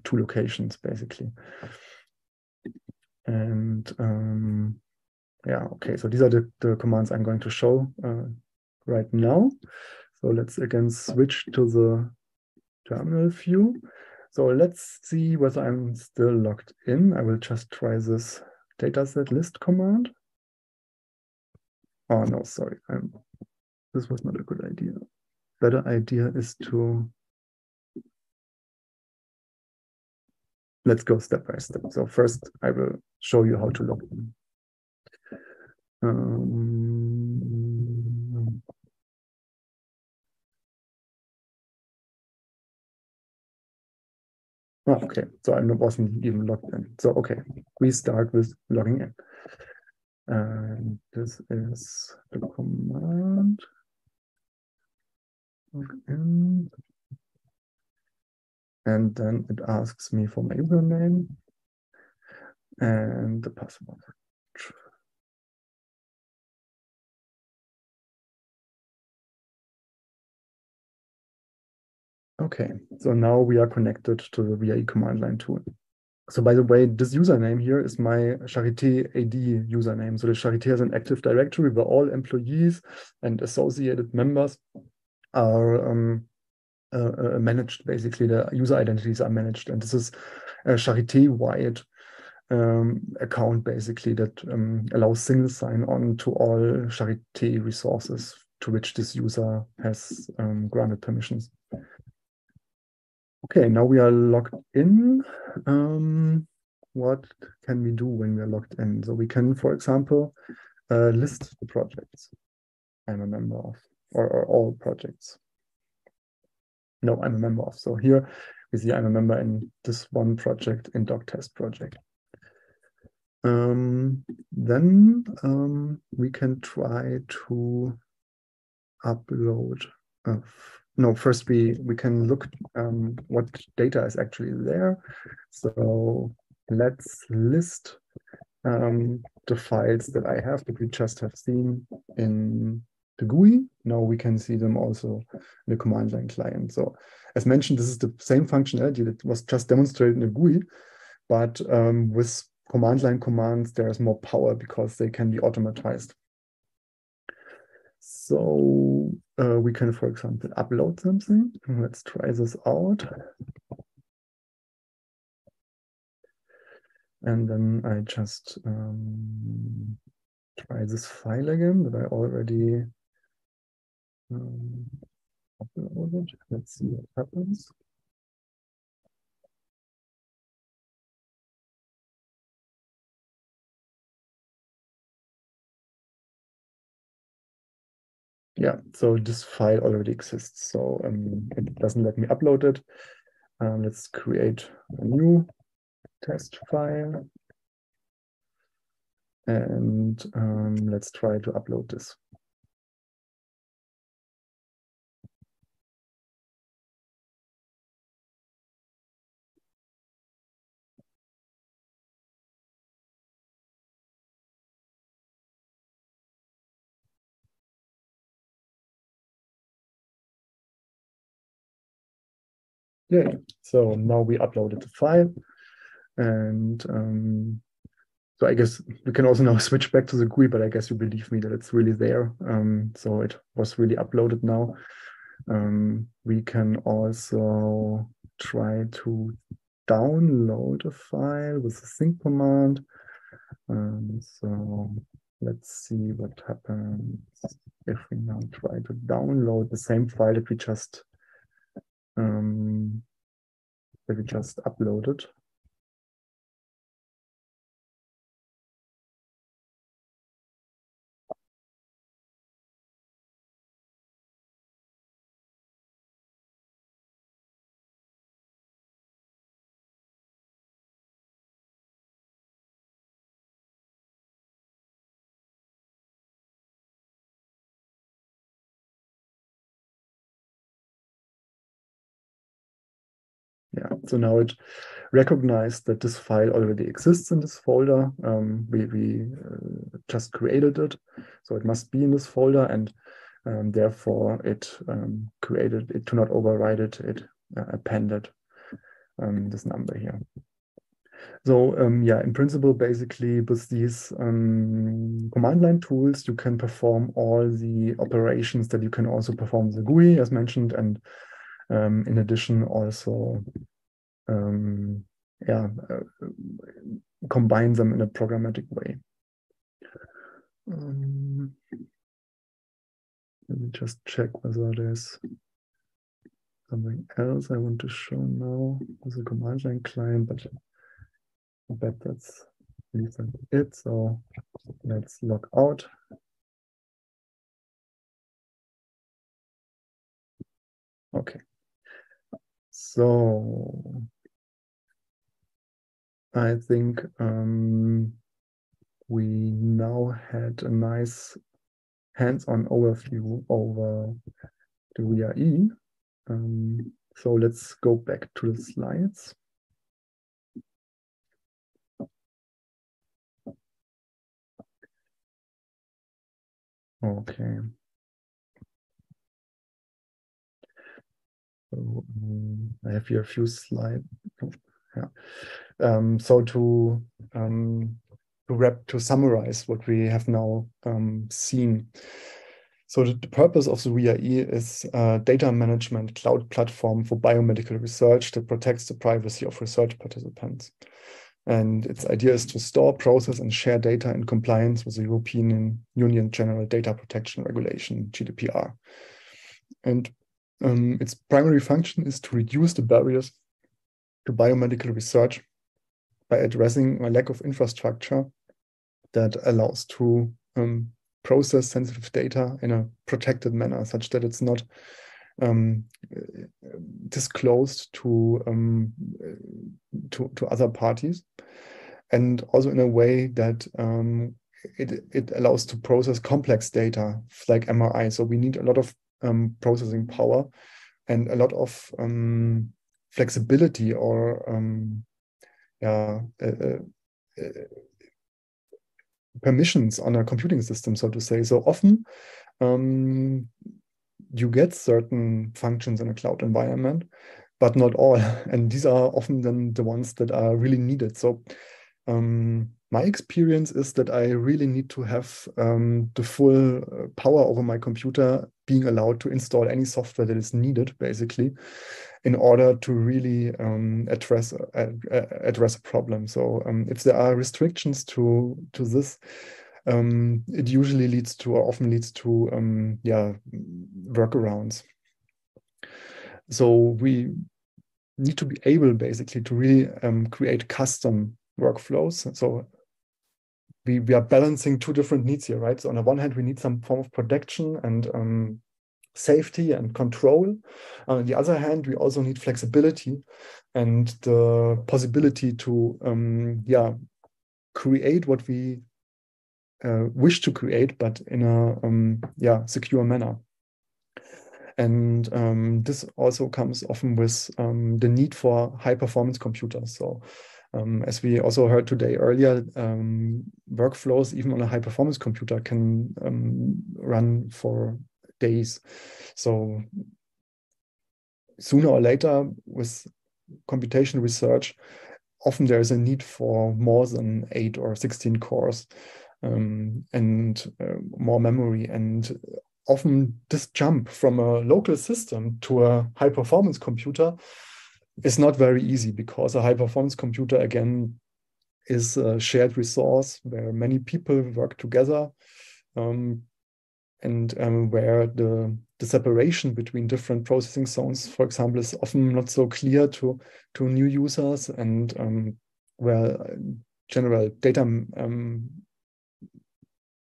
two locations, basically. And yeah, okay, so these are the commands I'm going to show right now. So let's again switch to the terminal view. So let's see whether I'm still logged in. I will just try this dataset list command. Oh no, sorry, this was not a good idea. Better idea is to let's go step by step. So first, I will show you how to log in. Okay, so I wasn't even logged in. So okay, we start with logging in. And this is the command. Log in. And then it asks me for my username and the password. Okay, so now we are connected to the VIE command line tool. So by the way, this username here is my Charité AD username. So the Charité has an active directory where all employees and associated members are managed. Basically, the user identities are managed. And this is a Charité-wide account, basically, that allows single sign-on to all Charité resources to which this user has granted permissions. Okay, now we are logged in. What can we do when we are logged in? So we can, for example, list the projects I'm a member of, or all projects. No, I'm a member of. So here we see I'm a member in this one project, in doc test project. Then we can try to upload. No, first we can look what data is actually there. So let's list the files that I have that we just have seen in the GUI. Now we can see them also in the command line client. So as mentioned, this is the same functionality that was just demonstrated in the GUI, but with command line commands, there's more power because they can be automatized. So we can, for example, upload something. Let's try this out. And then I just try this file again that I already uploaded. Let's see what happens. Yeah, so this file already exists. So it doesn't let me upload it. Let's create a new test file. And let's try to upload this. Yeah, so now we uploaded the file. And so I guess we can also now switch back to the GUI, but I guess you believe me that it's really there. So it was really uploaded now. We can also try to download a file with the sync command. So let's see what happens if we now try to download the same file that we just uploaded. Yeah, so now it recognized that this file already exists in this folder. We just created it, so it must be in this folder, and therefore it created it to not override it. It appended this number here. So yeah, in principle, basically with these command line tools, you can perform all the operations that you can also perform with the GUI, as mentioned, and in addition also yeah, combine them in a programmatic way. Let me just check whether there's something else I want to show now with the command line client, but but that's recently it. So let's log out. Okay. So I think we now had a nice hands-on overview over the VRE. So let's go back to the slides. Okay. So I have here a few slides. Yeah. So to summarize what we have now seen. So the purpose of the VRE is a data management cloud platform for biomedical research that protects the privacy of research participants. And its idea is to store, process, and share data in compliance with the European Union General Data Protection Regulation, GDPR. And its primary function is to reduce the barriers to biomedical research by addressing a lack of infrastructure that allows to process sensitive data in a protected manner, such that it's not disclosed to other parties, and also in a way that it allows to process complex data like MRI. So we need a lot of processing power and a lot of flexibility or permissions on a computing system, so to say. So often you get certain functions in a cloud environment, but not all. And these are often then the ones that are really needed. So my experience is that I really need to have the full power over my computer, being allowed to install any software that is needed, basically, in order to really address a problem. So if there are restrictions to this, it usually leads to, or often leads to, workarounds. So we need to be able, basically, to really create custom workflows. So we are balancing two different needs here, right? So on the one hand, we need some form of protection and safety and control. On the other hand, we also need flexibility and the possibility to create what we wish to create, but in a secure manner. And this also comes often with the need for high performance computers. So as we also heard today earlier, workflows even on a high performance computer can run for days. So sooner or later, with computation research, often there is a need for more than 8 or 16 cores and more memory. And often this jump from a local system to a high performance computer is not very easy, because a high performance computer, again, is a shared resource where many people work together, and where the separation between different processing zones, for example, is often not so clear to new users, and where general data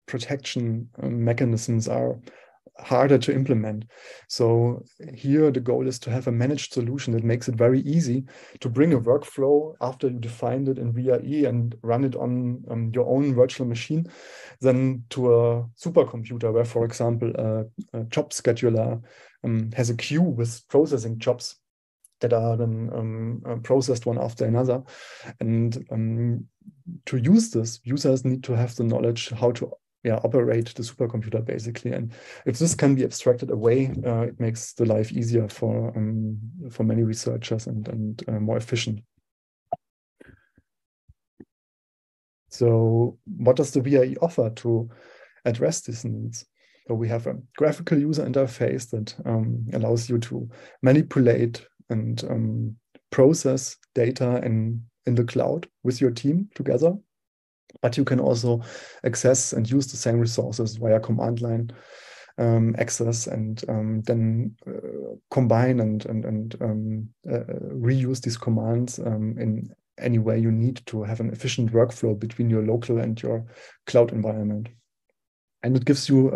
protection mechanisms are harder to implement. So here the goal is to have a managed solution that makes it very easy to bring a workflow after you defined it in VRE and run it on your own virtual machine, then to a supercomputer where, for example, a job scheduler has a queue with processing jobs that are then processed one after another. And to use this, users need to have the knowledge how to operate the supercomputer, basically. And if this can be abstracted away, it makes the life easier for many researchers and more efficient. So what does the VRE offer to address these needs? So we have a graphical user interface that allows you to manipulate and process data in the cloud with your team together. But you can also access and use the same resources via command line access, and then combine and reuse these commands in any way you need to have an efficient workflow between your local and your cloud environment. And it gives you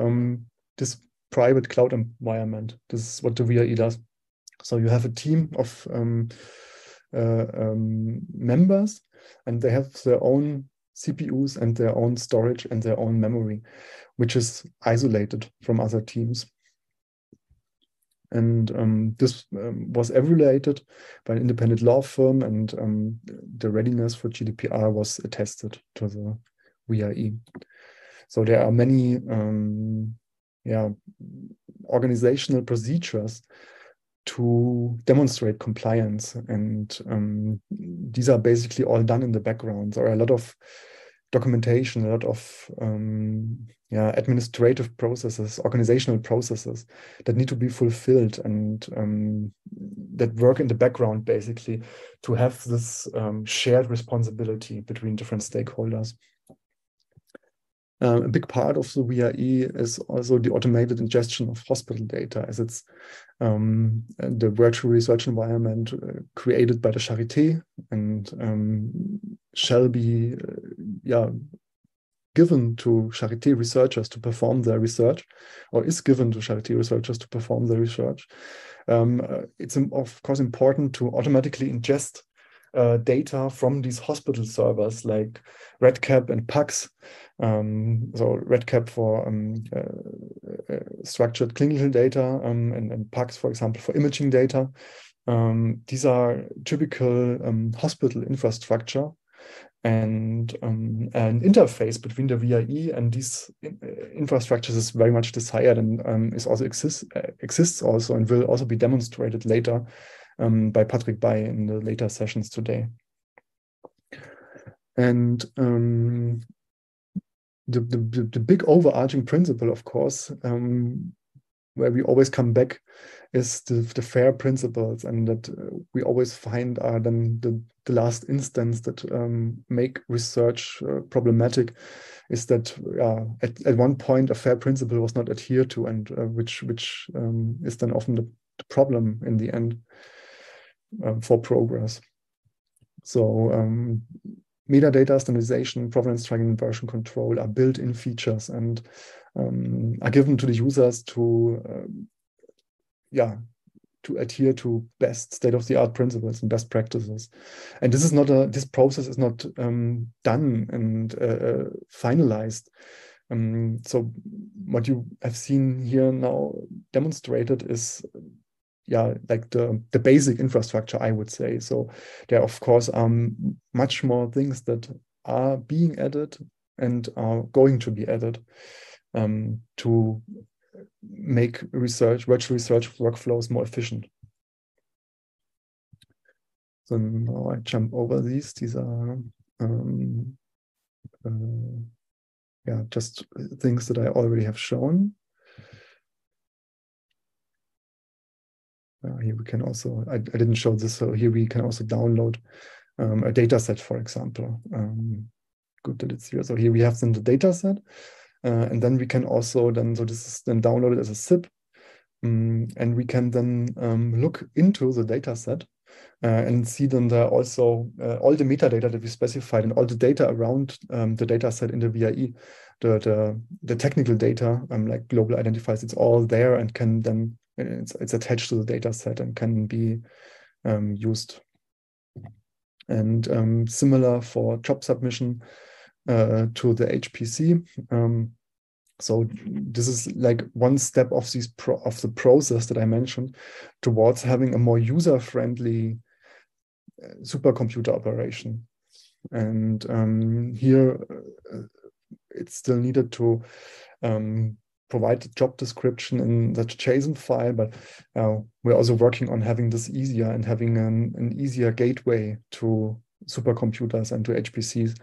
this private cloud environment. This is what the VRE does. So you have a team of members, and they have their own CPUs and their own storage and their own memory, which is isolated from other teams. And this was evaluated by an independent law firm, and the readiness for GDPR was attested to the VRE. So there are many organizational procedures to demonstrate compliance, and these are basically all done in the background. There are a lot of documentation, a lot of administrative processes, organizational processes that need to be fulfilled, and that work in the background basically to have this shared responsibility between different stakeholders. A big part of the VRE is also the automated ingestion of hospital data, as it's the virtual research environment created by the Charité, and shall be given to Charité researchers to perform their research, or is given to Charité researchers to perform their research. It's of course important to automatically ingest data from these hospital servers like REDCap and PACS. So REDCap for structured clinical data, and PACS, for example, for imaging data. These are typical hospital infrastructure, and an interface between the VRE and these infrastructures is very much desired, and is also exists also, and will also be demonstrated later by Patrick Bay in the later sessions today. And the big overarching principle, of course, where we always come back, is the FAIR principles, and that we always find are then the last instance that make research problematic, is that at one point a FAIR principle was not adhered to, and which is then often the problem in the end for progress. So metadata standardization, provenance tracking, and version control are built-in features, and are given to the users to adhere to best state-of-the-art principles and best practices. And this process is not done and finalized. So what you have seen here now demonstrated is like the basic infrastructure, I would say. So there, of course, are much more things that are being added and are going to be added to make virtual research workflows more efficient. So now I jump over these. These are just things that I already have shown. Here we can also, I didn't show this, so here we can also download a data set, for example. Good that it's here. So here we have then the data set, and then we can also so this is then downloaded as a zip, and we can then look into the data set and see then there also all the metadata that we specified and all the data around the data set in the VRE, the technical data, like global identifiers, it's all there and can then, it's attached to the data set and can be used. And similar for job submission to the HPC. So this is like one step of the process that I mentioned towards having a more user-friendly supercomputer operation. And here it's still needed to provide the job description in the JSON file, but we're also working on having this easier and having an easier gateway to supercomputers and to HPCs,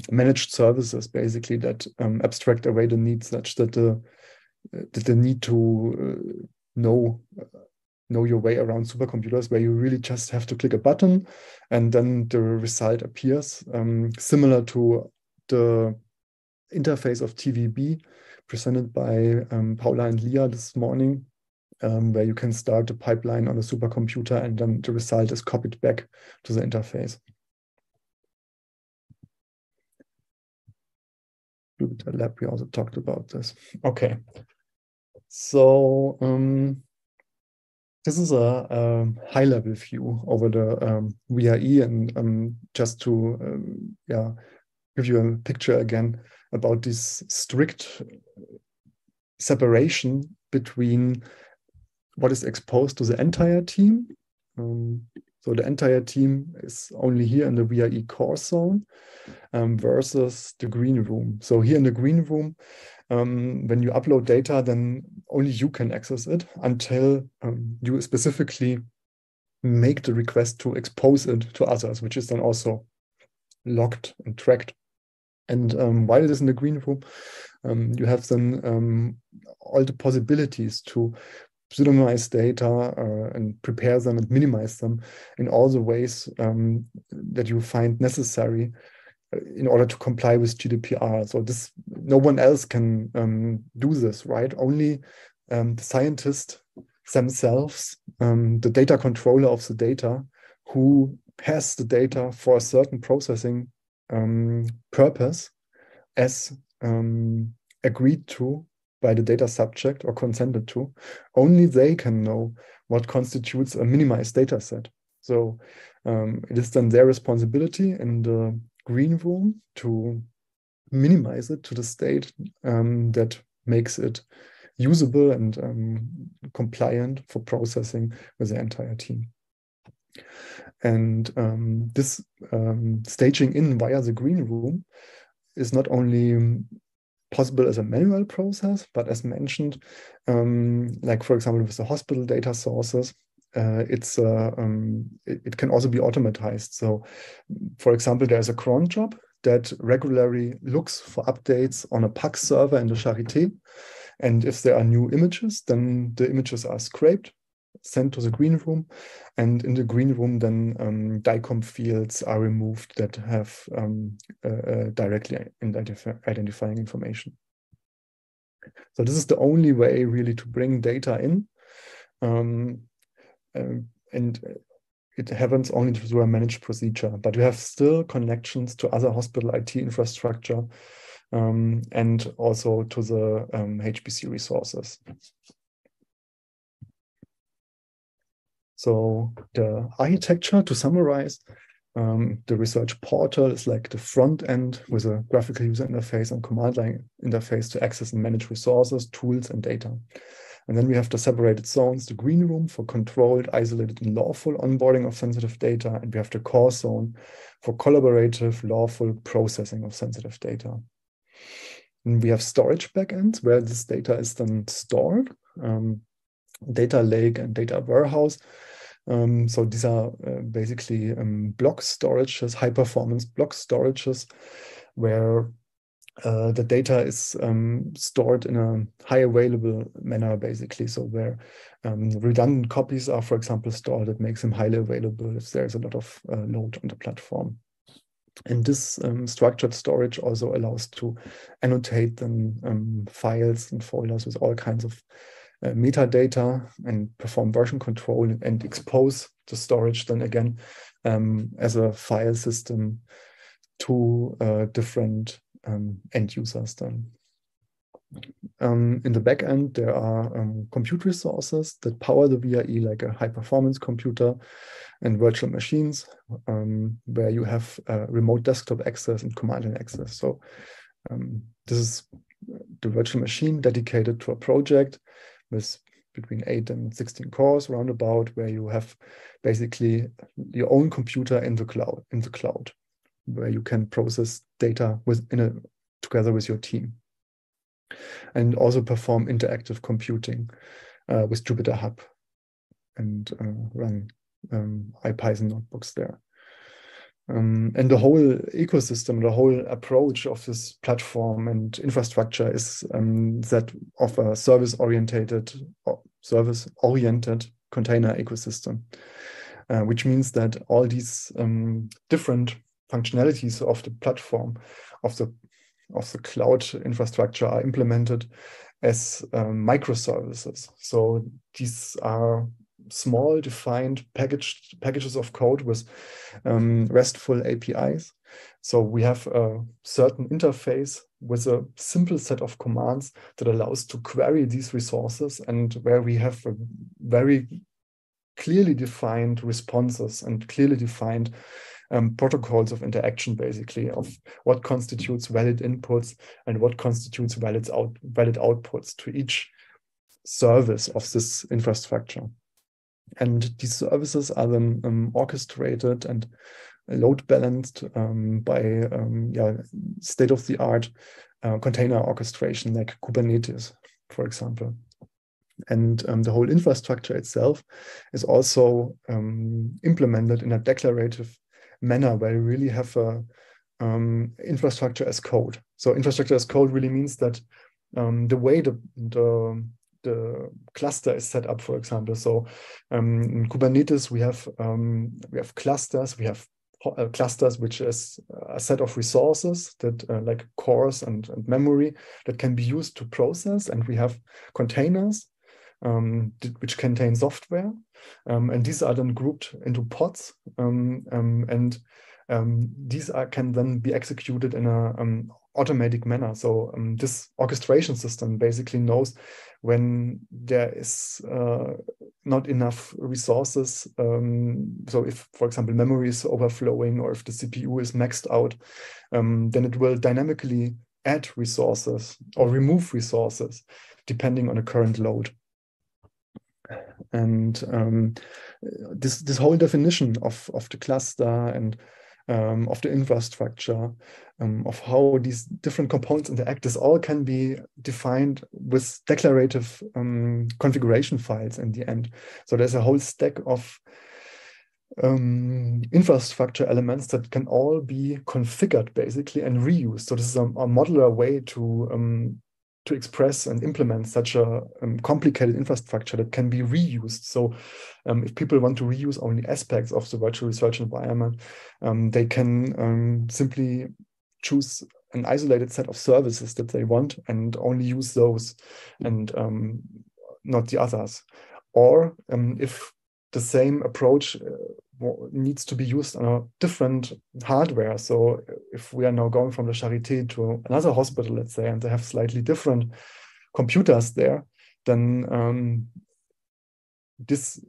managed services basically that abstract away the needs, such that the need to know your way around supercomputers, where you really just have to click a button and then the result appears, similar to the interface of TVB presented by Paula and Leah this morning, where you can start a pipeline on a supercomputer and then the result is copied back to the interface. Jupyter Lab, we also talked about this. Okay. So this is a high-level view over the VRE, and just to give you a picture again about this strict separation between what is exposed to the entire team. So the entire team is only here in the VRE core zone versus the green room. So here in the green room, when you upload data, then only you can access it until you specifically make the request to expose it to others, which is then also logged and tracked. And while it is in the green room, you have then all the possibilities to pseudonymize data and prepare them and minimize them in all the ways that you find necessary in order to comply with GDPR. So this, no one else can do this, right? Only the scientists themselves, the data controller of the data, who has the data for a certain processing purpose as agreed to by the data subject or consented to, only they can know what constitutes a minimized data set. So it is then their responsibility in the green room to minimize it to the state that makes it usable and compliant for processing with the entire team. And this staging in via the green room is not only possible as a manual process, but as mentioned, like for example with the hospital data sources, it can also be automatized. So, for example, there's a cron job that regularly looks for updates on a PAX server in the Charité, and if there are new images, then the images are scraped, sent to the green room, and in the green room then DICOM fields are removed that have directly identifying information. So this is the only way really to bring data in, and it happens only through a managed procedure, but you have still connections to other hospital IT infrastructure and also to the HPC resources. So the architecture, to summarize, the research portal is like the front end with a graphical user interface and command line interface to access and manage resources, tools, and data. And then we have the separated zones, the green room for controlled, isolated, and lawful onboarding of sensitive data. And we have the core zone for collaborative, lawful processing of sensitive data. And we have storage backends where this data is then stored, data lake and data warehouse. So these are basically block storages, high performance block storages, where the data is stored in a high available manner, basically. So where redundant copies are, for example, stored, it makes them highly available if there's a lot of load on the platform. And this structured storage also allows to annotate then files and folders with all kinds of metadata and perform version control and expose the storage then again as a file system to different end users then. In the back end, there are compute resources that power the VRE, like a high performance computer and virtual machines, where you have remote desktop access and command line access. So this is the virtual machine dedicated to a project with between 8 and 16 cores roundabout, where you have basically your own computer in the cloud, where you can process data together with your team, and also perform interactive computing with Jupyter Hub and run IPython notebooks there. And the whole ecosystem, the whole approach of this platform and infrastructure is that of a service-oriented container ecosystem, which means that all these different functionalities of the platform, of the cloud infrastructure, are implemented as microservices. So these are small defined packages of code with RESTful APIs. So we have a certain interface with a simple set of commands that allows to query these resources, and where we have a very clearly defined responses and clearly defined protocols of interaction, basically, of what constitutes valid inputs and what constitutes valid outputs to each service of this infrastructure. And these services are then orchestrated and load balanced by state-of-the-art container orchestration like Kubernetes, for example. And the whole infrastructure itself is also implemented in a declarative manner, where you really have a infrastructure as code. So infrastructure as code really means that the way the cluster is set up, for example. So in Kubernetes, we have clusters. We have clusters, which is a set of resources that like cores and memory that can be used to process. And we have containers, which contain software. And these are then grouped into pods. These can then be executed in a automatic manner. So this orchestration system basically knows when there is not enough resources. So if, for example, memory is overflowing, or if the CPU is maxed out, then it will dynamically add resources or remove resources depending on the current load. And this whole definition of the cluster and of the infrastructure, of how these different components interact, this all can be defined with declarative configuration files in the end. So there's a whole stack of infrastructure elements that can all be configured basically and reused. So this is a modular way to express and implement such a complicated infrastructure that can be reused. So if people want to reuse only aspects of the virtual research environment, they can simply choose an isolated set of services that they want and only use those, and not the others. Or if the same approach needs to be used on a different hardware. So if we are now going from the Charité to another hospital, let's say, and they have slightly different computers there, then this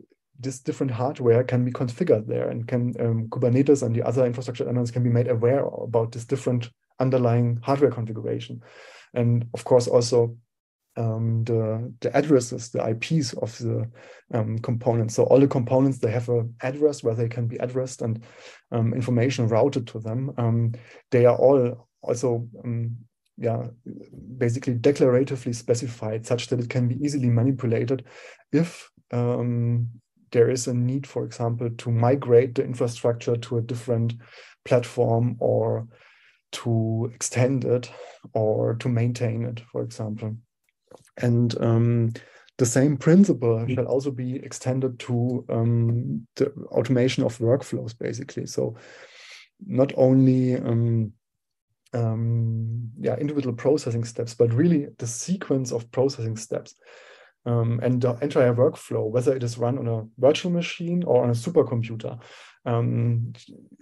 different hardware can be configured there, and can Kubernetes and the other infrastructure elements can be made aware about this different underlying hardware configuration. And of course also the addresses, the IPs of the components. So all the components, they have an address where they can be addressed, and information routed to them. They are all also basically declaratively specified, such that it can be easily manipulated if there is a need, for example, to migrate the infrastructure to a different platform, or to extend it, or to maintain it, for example. And the same principle shall also be extended to the automation of workflows, basically. So not only individual processing steps, but really the sequence of processing steps, and the entire workflow, whether it is run on a virtual machine or on a supercomputer,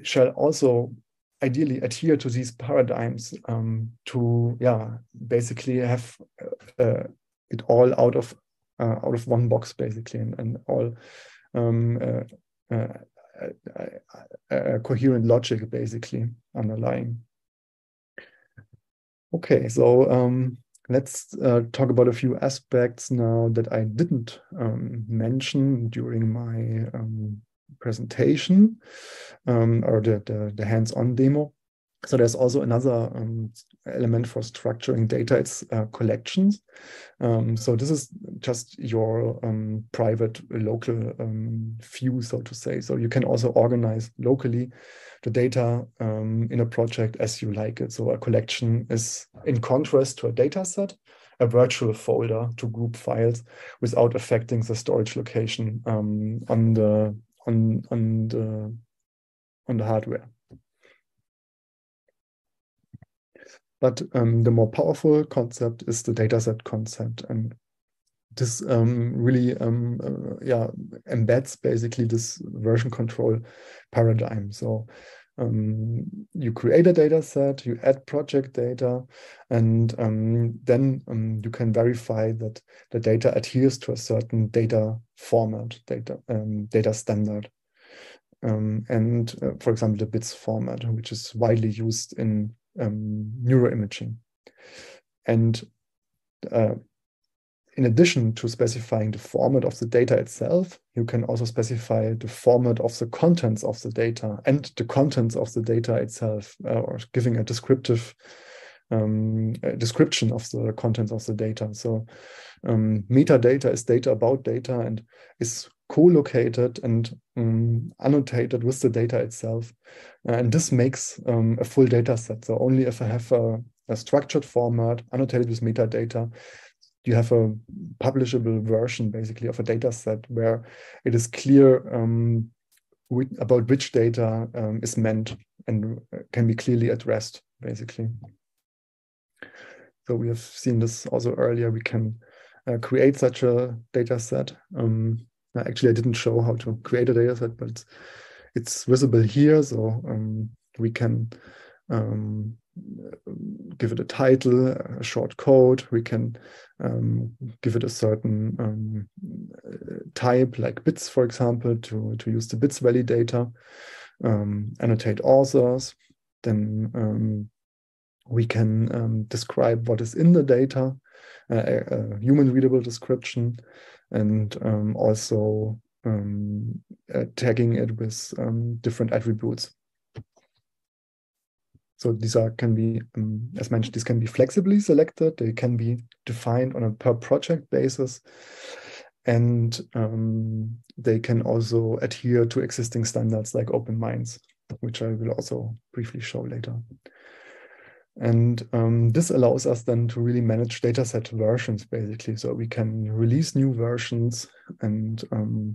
shall also ideally adhere to these paradigms, to basically have it all out of one box, basically, and all coherent logic basically underlying. Okay, so let's talk about a few aspects now that I didn't mention during my presentation, or the hands-on demo. So there's also another element for structuring data. It's collections. So this is just your private local view, so to say. So you can also organize locally the data in a project as you like it. So a collection is, in contrast to a data set, a virtual folder to group files without affecting the storage location on the hardware. But the more powerful concept is the dataset concept. And this really yeah, embeds basically this version control paradigm. So you create a data set, you add project data, and then you can verify that the data adheres to a certain data format, data standard. And for example, the bits format, which is widely used in neuroimaging. And in addition to specifying the format of the data itself, you can also specify the format of the contents of the data and the contents of the data itself, or giving a descriptive description of the contents of the data. So metadata is data about data and is co-located and annotated with the data itself. And this makes a full data set. So only if I have a structured format annotated with metadata, you have a publishable version basically of a data set where it is clear about which data is meant and can be clearly addressed basically. So we have seen this also earlier. We can create such a data set. Actually, I didn't show how to create a data set, but it's visible here. So we can give it a title, a short code. We can give it a certain type, like bits, for example, to use the bits validator, annotate authors. Then we can describe what is in the data, a human readable description, and also tagging it with different attributes. So these can be, as mentioned, these can be flexibly selected. They can be defined on a per project basis. And they can also adhere to existing standards like Open Minds, which I will also briefly show later. And this allows us then to really manage dataset versions, basically. So we can release new versions and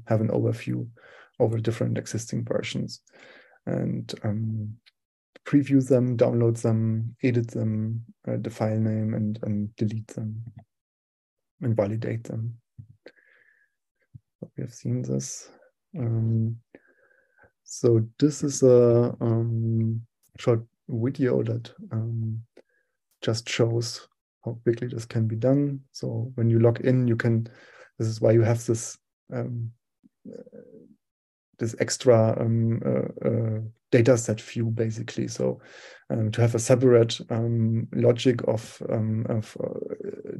have an overview over different existing versions. And preview them, download them, edit them, the file name, and delete them, and validate them. We have seen this. So this is a short video that just shows how quickly this can be done. So when you log in, you can, this is why you have this this extra data set view, basically. So to have a separate logic of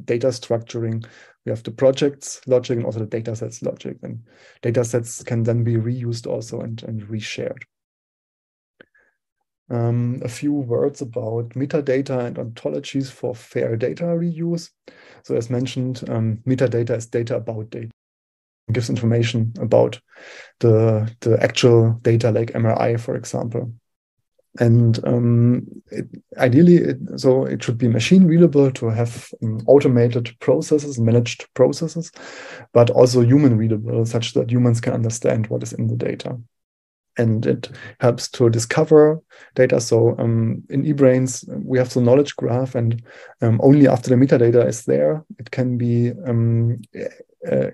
data structuring, we have the projects logic and also the data sets logic. And data sets can then be reused also and reshared. A few words about metadata and ontologies for fair data reuse. So as mentioned, metadata is data about data. It gives information about the actual data, like MRI, for example. And ideally, so it should be machine readable to have automated processes, managed processes, but also human readable, such that humans can understand what is in the data. And it helps to discover data. So in eBrains, we have the knowledge graph, and only after the metadata is there, it can be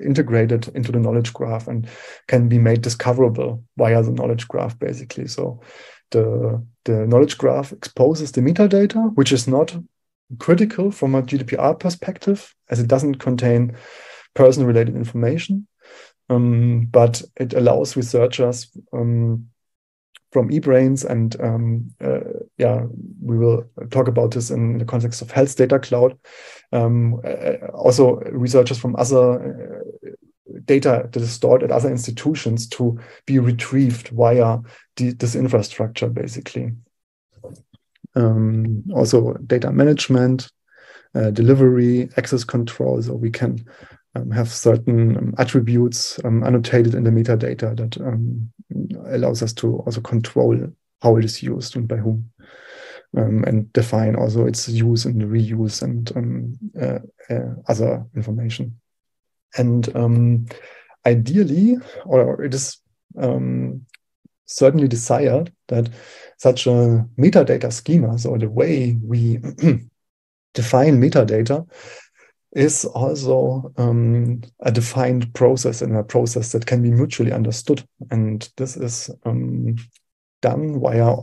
integrated into the knowledge graph and can be made discoverable via the knowledge graph, basically. So the knowledge graph exposes the metadata, which is not critical from a GDPR perspective, as it doesn't contain person-related information. But it allows researchers from eBrains, and yeah, we will talk about this in the context of Health Data Cloud. Also, researchers from other data that is stored at other institutions to be retrieved via this infrastructure, basically. Also, data management, delivery, access control, so we can have certain attributes annotated in the metadata that allows us to also control how it is used and by whom, and define also its use and reuse and other information. And ideally, or it is certainly desired that such a metadata schema, so the way we define metadata, is also a defined process, and a process that can be mutually understood. And this is done via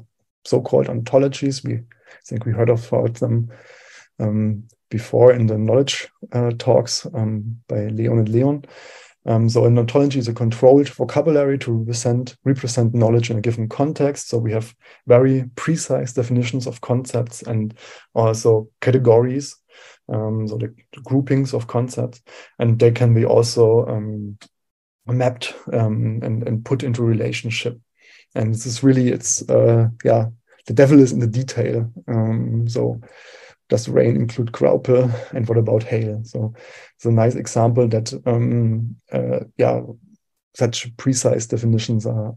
so-called ontologies. I think we heard about them before in the knowledge talks by Leon and Leon. So an ontology is a controlled vocabulary to represent knowledge in a given context. So we have very precise definitions of concepts and also categories, so the groupings of concepts, and they can be also mapped and put into relationship. And this is really, the devil is in the detail. So does rain include graupel, and what about hail? So it's a nice example that such precise definitions are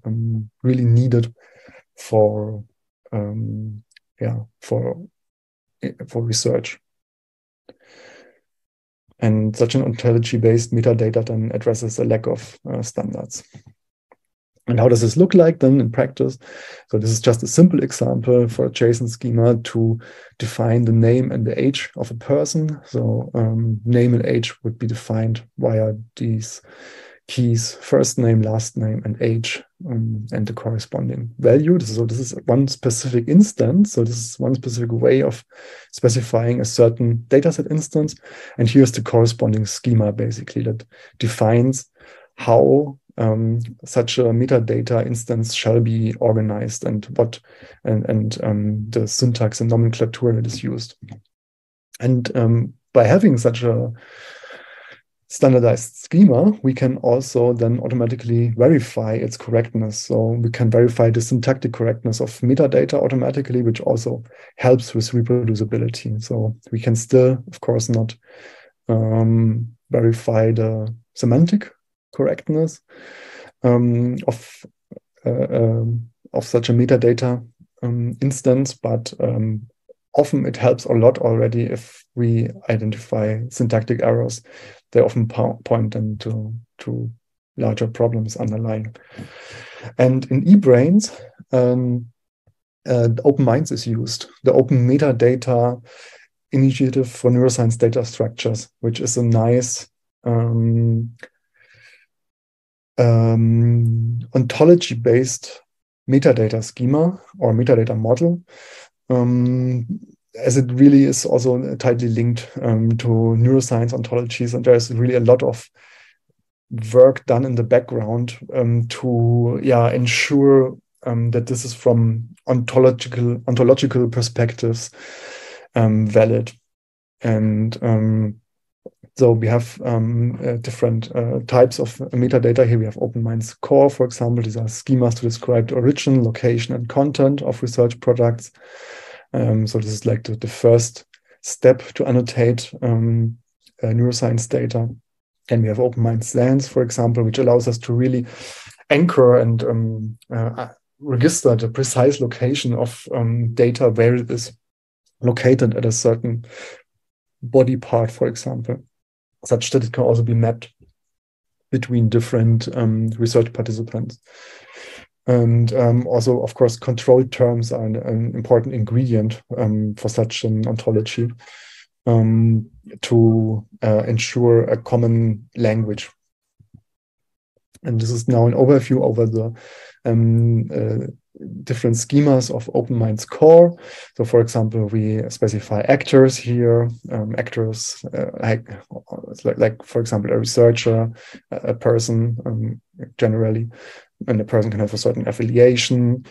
really needed for research. And such an ontology-based metadata then addresses a lack of standards. And how does this look like then in practice? So this is just a simple example for a JSON schema to define the name and the age of a person. So name and age would be defined via these keys: first name, last name, and age, and the corresponding value. So this is one specific instance. So this is one specific way of specifying a certain dataset instance. And here's the corresponding schema, basically, that defines how such a metadata instance shall be organized, and what the syntax and nomenclature that is used. And by having such a standardized schema, we can also then automatically verify its correctness. So we can verify the syntactic correctness of metadata automatically, which also helps with reproducibility. So we can still, of course, not verify the semantic correctness of such a metadata instance, but often it helps a lot already if we identify syntactic errors. They often point them to larger problems underlying. And in eBrains, OpenMinds is used, the Open Metadata Initiative for Neuroscience Data Structures, which is a nice ontology-based metadata schema or metadata model, as it really is also tightly linked to neuroscience ontologies. And there's really a lot of work done in the background to ensure that this is from ontological perspectives valid. And so we have different types of metadata. Here we have OpenMinds Core, for example. These are schemas to describe the origin, location, and content of research products. So this is like the first step to annotate neuroscience data. And we have OpenMinds Sans, for example, which allows us to really anchor and register the precise location of data where it is located at a certain body part, for example, such that it can also be mapped between different research participants. And also, of course, control terms are an important ingredient for such an ontology to ensure a common language. And this is now an overview over the different schemas of OpenMinds Core. So, for example, we specify actors here, actors like, for example, a researcher, a person generally, and the person can have a certain affiliation,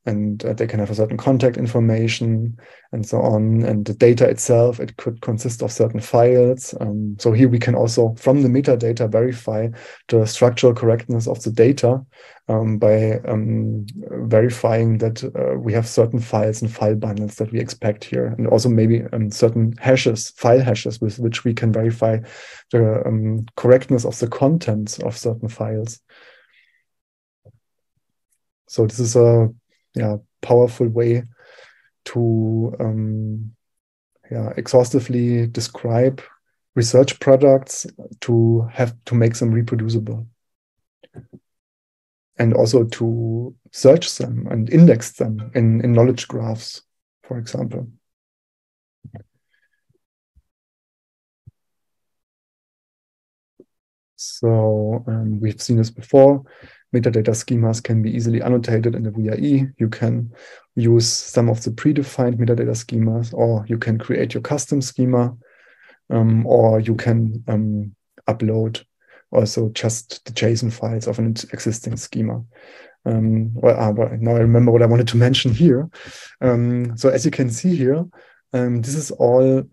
and they can have a certain contact information, and so on. And the data itself, it could consist of certain files. So here we can also, from the metadata, verify the structural correctness of the data by verifying that we have certain files and file bundles that we expect here, and also maybe certain hashes, file hashes, with which we can verify the correctness of the contents of certain files. So this is a powerful way to exhaustively describe research products to make them reproducible, and also to search them and index them in knowledge graphs, for example. So we've seen this before. Metadata schemas can be easily annotated in the VIE. You can use some of the predefined metadata schemas, or you can create your custom schema, or you can upload also just the JSON files of an existing schema. Well, now I remember what I wanted to mention here. So as you can see here, this is all,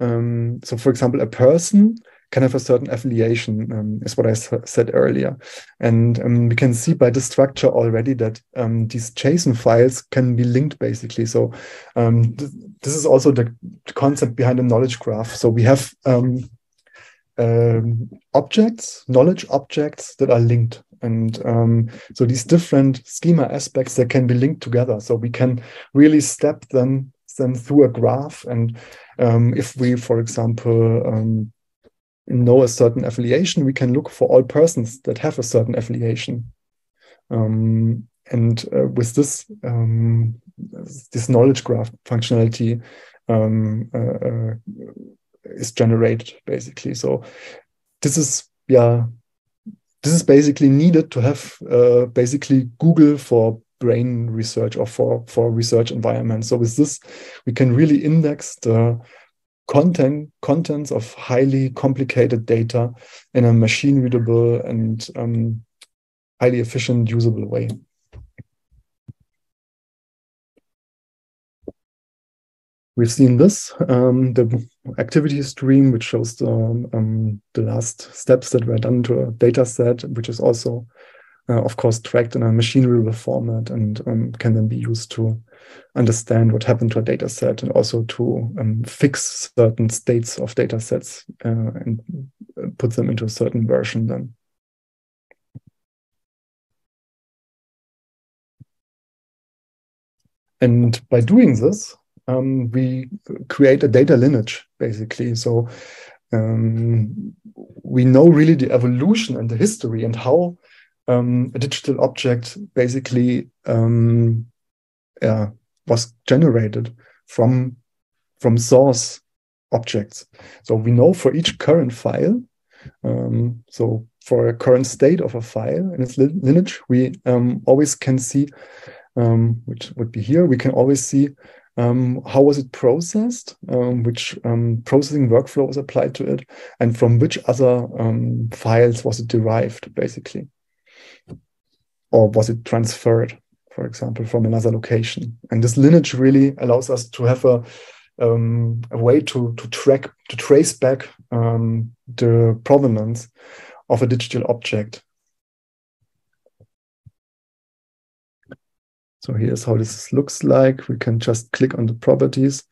so for example, a person can have a certain affiliation, is what I said earlier. And we can see by the structure already that these JSON files can be linked basically. So this is also the concept behind the knowledge graph. So we have objects, knowledge objects that are linked. And so these different schema aspects that can be linked together. So we can really step them through a graph. And if we, for example, know a certain affiliation, we can look for all persons that have a certain affiliation. And with this knowledge graph functionality is generated basically. So this is basically needed to have basically Google for brain research or for research environments. So with this, we can really index the contents of highly complicated data in a machine readable and highly efficient, usable way. We've seen this, the activity stream, which shows the last steps that were done to a data set, which is also, of course, tracked in a machine readable format and can then be used to understand what happened to a data set and also to fix certain states of data sets and put them into a certain version then. And by doing this, we create a data lineage, basically. So we know really the evolution and the history and how a digital object basically was generated from source objects. So we know for each current file, so for a current state of a file in its lineage, we always can see, which would be here, we can always see how was it processed, which processing workflow was applied to it, and from which other files was it derived, basically. Or was it transferred, for example, from another location. And this lineage really allows us to have a way to trace back the provenance of a digital object. So here's how this looks like. We can just click on the properties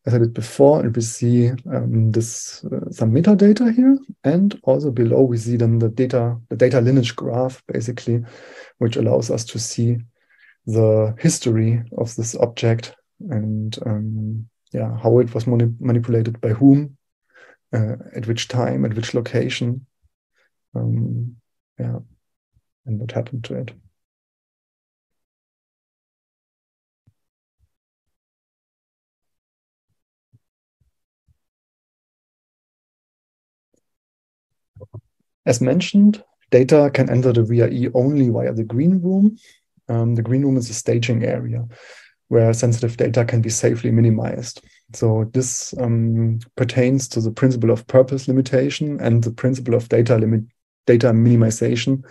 as I did before, and we see some metadata here. And also below we see then the data lineage graph, basically, which allows us to see the history of this object and how it was manipulated by whom, at which time, at which location, and what happened to it. As mentioned, data can enter the VIE only via the green room. The green room is a staging area where sensitive data can be safely minimized. So this pertains to the principle of purpose limitation and the principle of data minimization,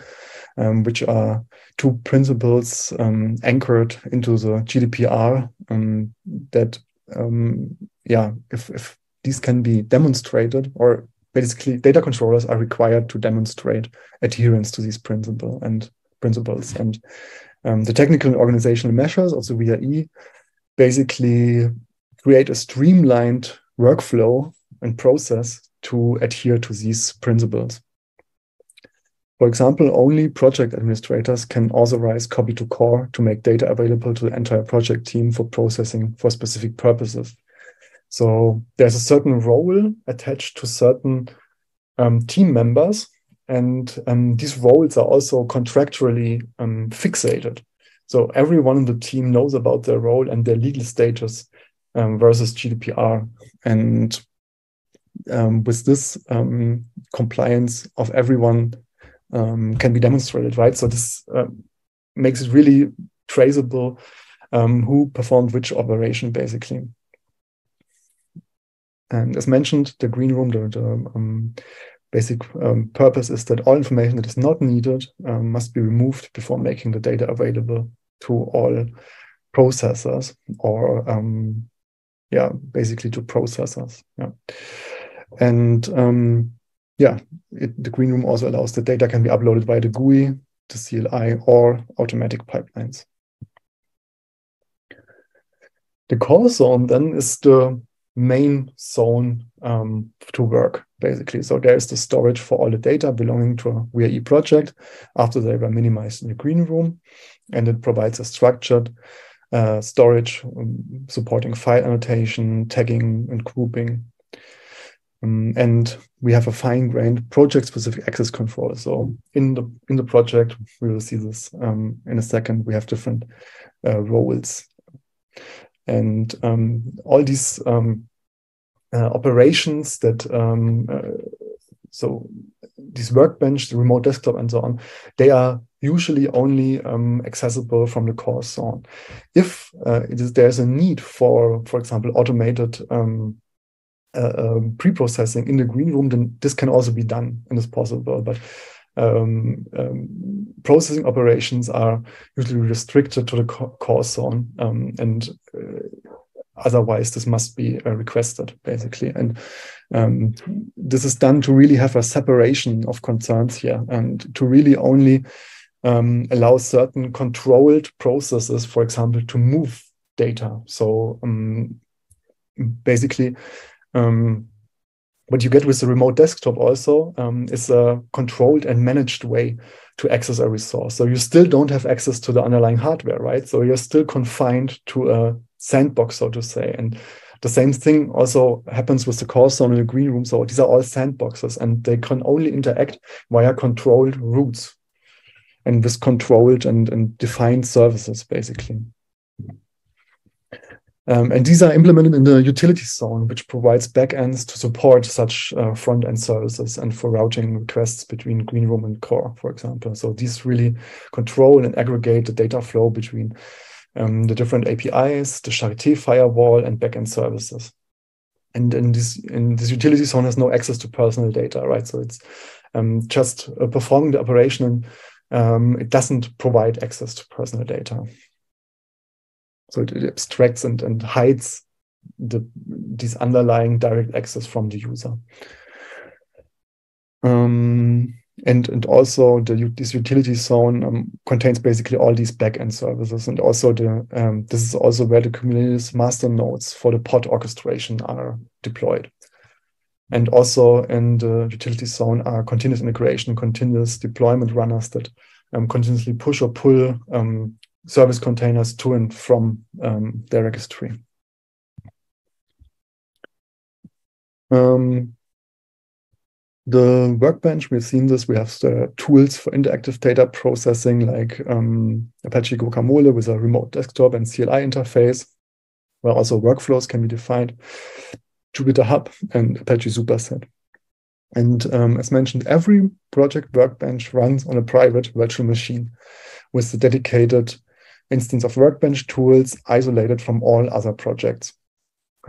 which are two principles anchored into the GDPR that, if these can be demonstrated, or basically data controllers are required to demonstrate adherence to these principles. And the technical and organizational measures of the VIE basically create a streamlined workflow and process to adhere to these principles. For example, only project administrators can authorize copy to core to make data available to the entire project team for processing for specific purposes. So there's a certain role attached to certain team members, and these roles are also contractually fixated. So everyone in the team knows about their role and their legal status versus GDPR. And with this compliance of everyone can be demonstrated, right? So this makes it really traceable who performed which operation, basically. And as mentioned, the green room, the basic purpose is that all information that is not needed must be removed before making the data available to all processors, or basically to processors. Yeah. And the green room also allows the data can be uploaded via the GUI, the CLI, or automatic pipelines. The core zone then is the main zone to work, basically. So there is the storage for all the data belonging to a VRE project after they were minimized in the green room, and it provides a structured storage supporting file annotation, tagging, and grouping. And we have a fine-grained project-specific access control. So in the project, we will see this in a second. We have different roles. And all these operations that, so this workbench, the remote desktop, and so on, they are usually only accessible from the core zone. If there's a need for example, automated pre-processing in the green room, then this can also be done and is possible. But processing operations are usually restricted to the core zone, and otherwise this must be requested, basically. And this is done to really have a separation of concerns here, and to really only allow certain controlled processes, for example, to move data. So basically, what you get with the remote desktop also is a controlled and managed way to access a resource. So you still don't have access to the underlying hardware, right? So you're still confined to a sandbox, so to say. And the same thing also happens with the core zone in the green room. So these are all sandboxes, and they can only interact via controlled routes and with controlled and defined services, basically. And these are implemented in the utility zone, which provides backends to support such front-end services and for routing requests between green room and core, for example. So these really control and aggregate the data flow between the different APIs, the Charité firewall, and backend services. And this utility zone has no access to personal data, right? So it's just performing the operation, and it doesn't provide access to personal data. So it abstracts and hides these underlying direct access from the user. And also this utility zone contains basically all these backend services, and also this is also where the Kubernetes master nodes for the pod orchestration are deployed. And also in the utility zone are continuous integration, continuous deployment runners that continuously push or pull service containers to and from their registry. The workbench, we've seen this, we have the tools for interactive data processing, like Apache Guacamole with a remote desktop and CLI interface, where also workflows can be defined, Jupyter Hub, and Apache Superset. And as mentioned, every project workbench runs on a private virtual machine with the dedicated instance of workbench tools isolated from all other projects.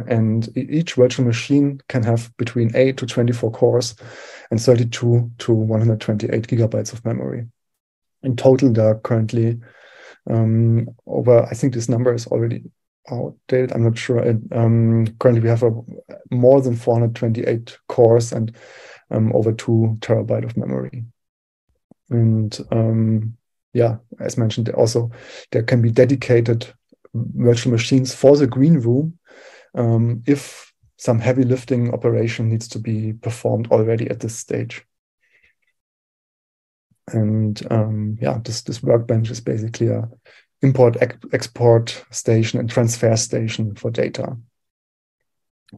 And each virtual machine can have between 8 to 24 cores and 32 to 128 gigabytes of memory. In total, there are currently I think this number is already outdated, I'm not sure. Currently, we have more than 428 cores and over 2 terabytes of memory. And as mentioned, also there can be dedicated virtual machines for the green room if some heavy lifting operation needs to be performed already at this stage. And this workbench is basically a import export station and transfer station for data,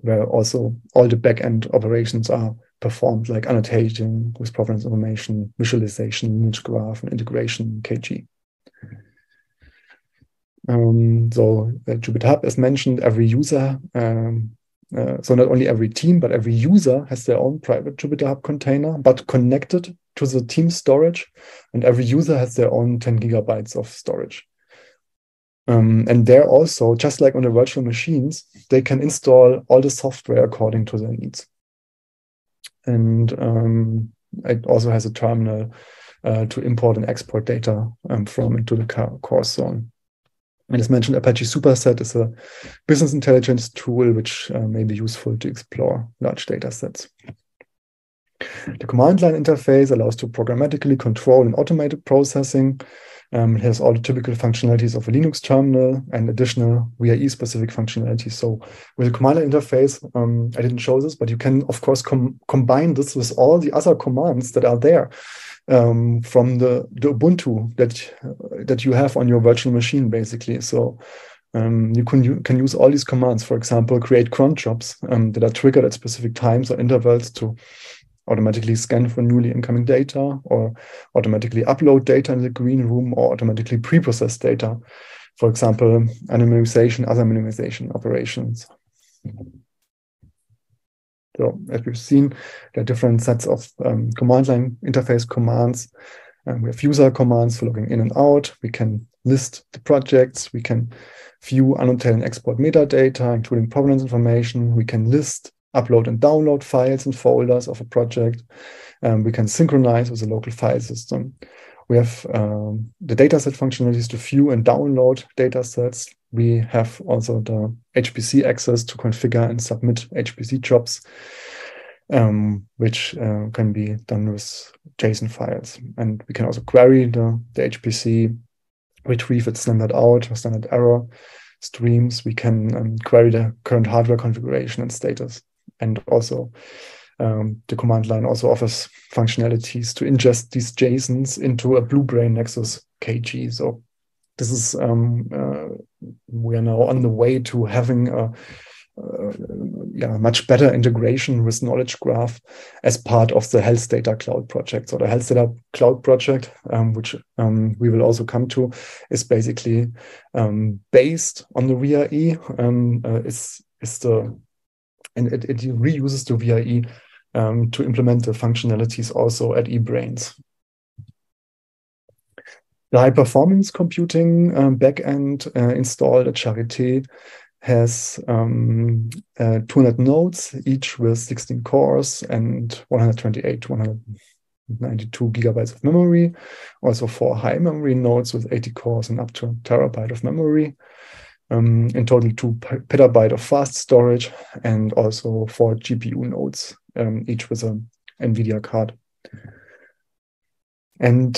where also all the backend operations are performed, like annotating with provenance information, visualization, image graph, and integration KG. So Jupyter Hub, as mentioned, every user So not only every team, but every user has their own private Jupyter Hub container, but connected to the team storage. And every user has their own 10 gigabytes of storage. And there also, just like on the virtual machines, they can install all the software according to their needs. And it also has a terminal to import and export data from into the course zone. And as mentioned, Apache Superset is a business intelligence tool which may be useful to explore large data sets. The command line interface allows to programmatically control and automated processing. It has all the typical functionalities of a Linux terminal and additional VIE-specific functionalities. So with the command line interface, I didn't show this, but you can, of course, combine this with all the other commands that are there from the Ubuntu that you have on your virtual machine, basically. So you can use all these commands. For example, create cron jobs that are triggered at specific times or intervals to automatically scan for newly incoming data, or automatically upload data in the green room, or automatically pre-process data. For example, anonymization, other minimization operations. So as we've seen, there are different sets of command line interface commands. We have user commands for logging in and out. We can list the projects. We can view, annotate, and export metadata, including provenance information. We can list, upload, and download files and folders of a project. We can synchronize with the local file system. We have the dataset functionalities to view and download datasets. We have also the HPC access to configure and submit HPC jobs, which can be done with JSON files. And we can also query the HPC, retrieve its standard out or standard error streams. We can query the current hardware configuration and status. And also the command line also offers functionalities to ingest these JSONs into a bluebrain Nexus KG. So this is, we are now on the way to having a much better integration with Knowledge Graph as part of the Health Data Cloud project. So the Health Data Cloud project, which we will also come to, is basically based on the VIE. And it reuses the VIE to implement the functionalities also at eBrains. The high-performance computing backend installed at Charité has 200 nodes, each with 16 cores and 128 to 192 gigabytes of memory. Also 4 high memory nodes with 80 cores and up to a terabyte of memory. In total, 2 petabyte of fast storage, and also 4 GPU nodes, each with an NVIDIA card. And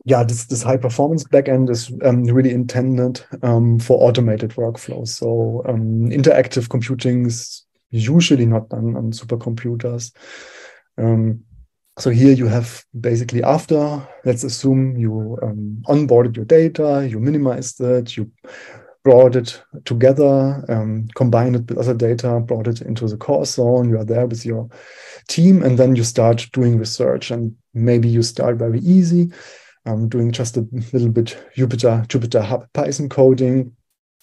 this high performance backend is really intended for automated workflows. So interactive computing is usually not done on supercomputers. So here you have basically, after, let's assume you onboarded your data, you minimized it, you brought it together, combined it with other data, brought it into the core zone, you are there with your team, and then you start doing research. And maybe you start very easy, doing just a little bit Jupyter Hub Python coding.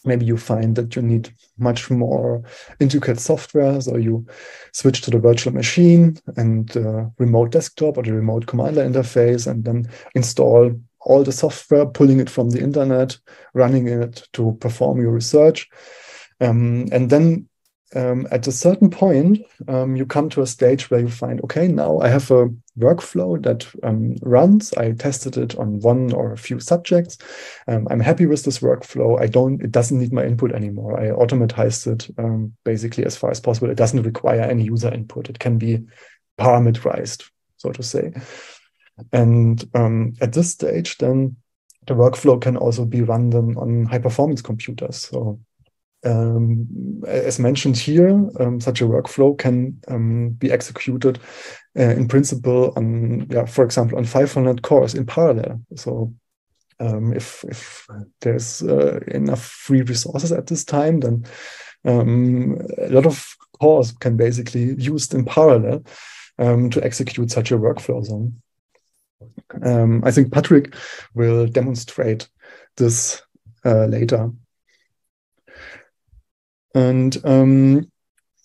Maybe you find that you need much more intricate software, so you switch to the virtual machine and remote desktop or the remote command line interface, and then install all the software, pulling it from the internet, running it to perform your research. And then at a certain point, you come to a stage where you find, okay, now I have a workflow that runs. I tested it on one or a few subjects. I'm happy with this workflow. It doesn't need my input anymore. I automatized it basically as far as possible. It doesn't require any user input. It can be parameterized, so to say. And at this stage, then the workflow can also be run then on high performance computers. So as mentioned here, such a workflow can be executed in principle on, for example, on 500 cores in parallel. So if there's enough free resources at this time, then a lot of cores can basically be used in parallel to execute such a workflow zone. I think Patrick will demonstrate this later. And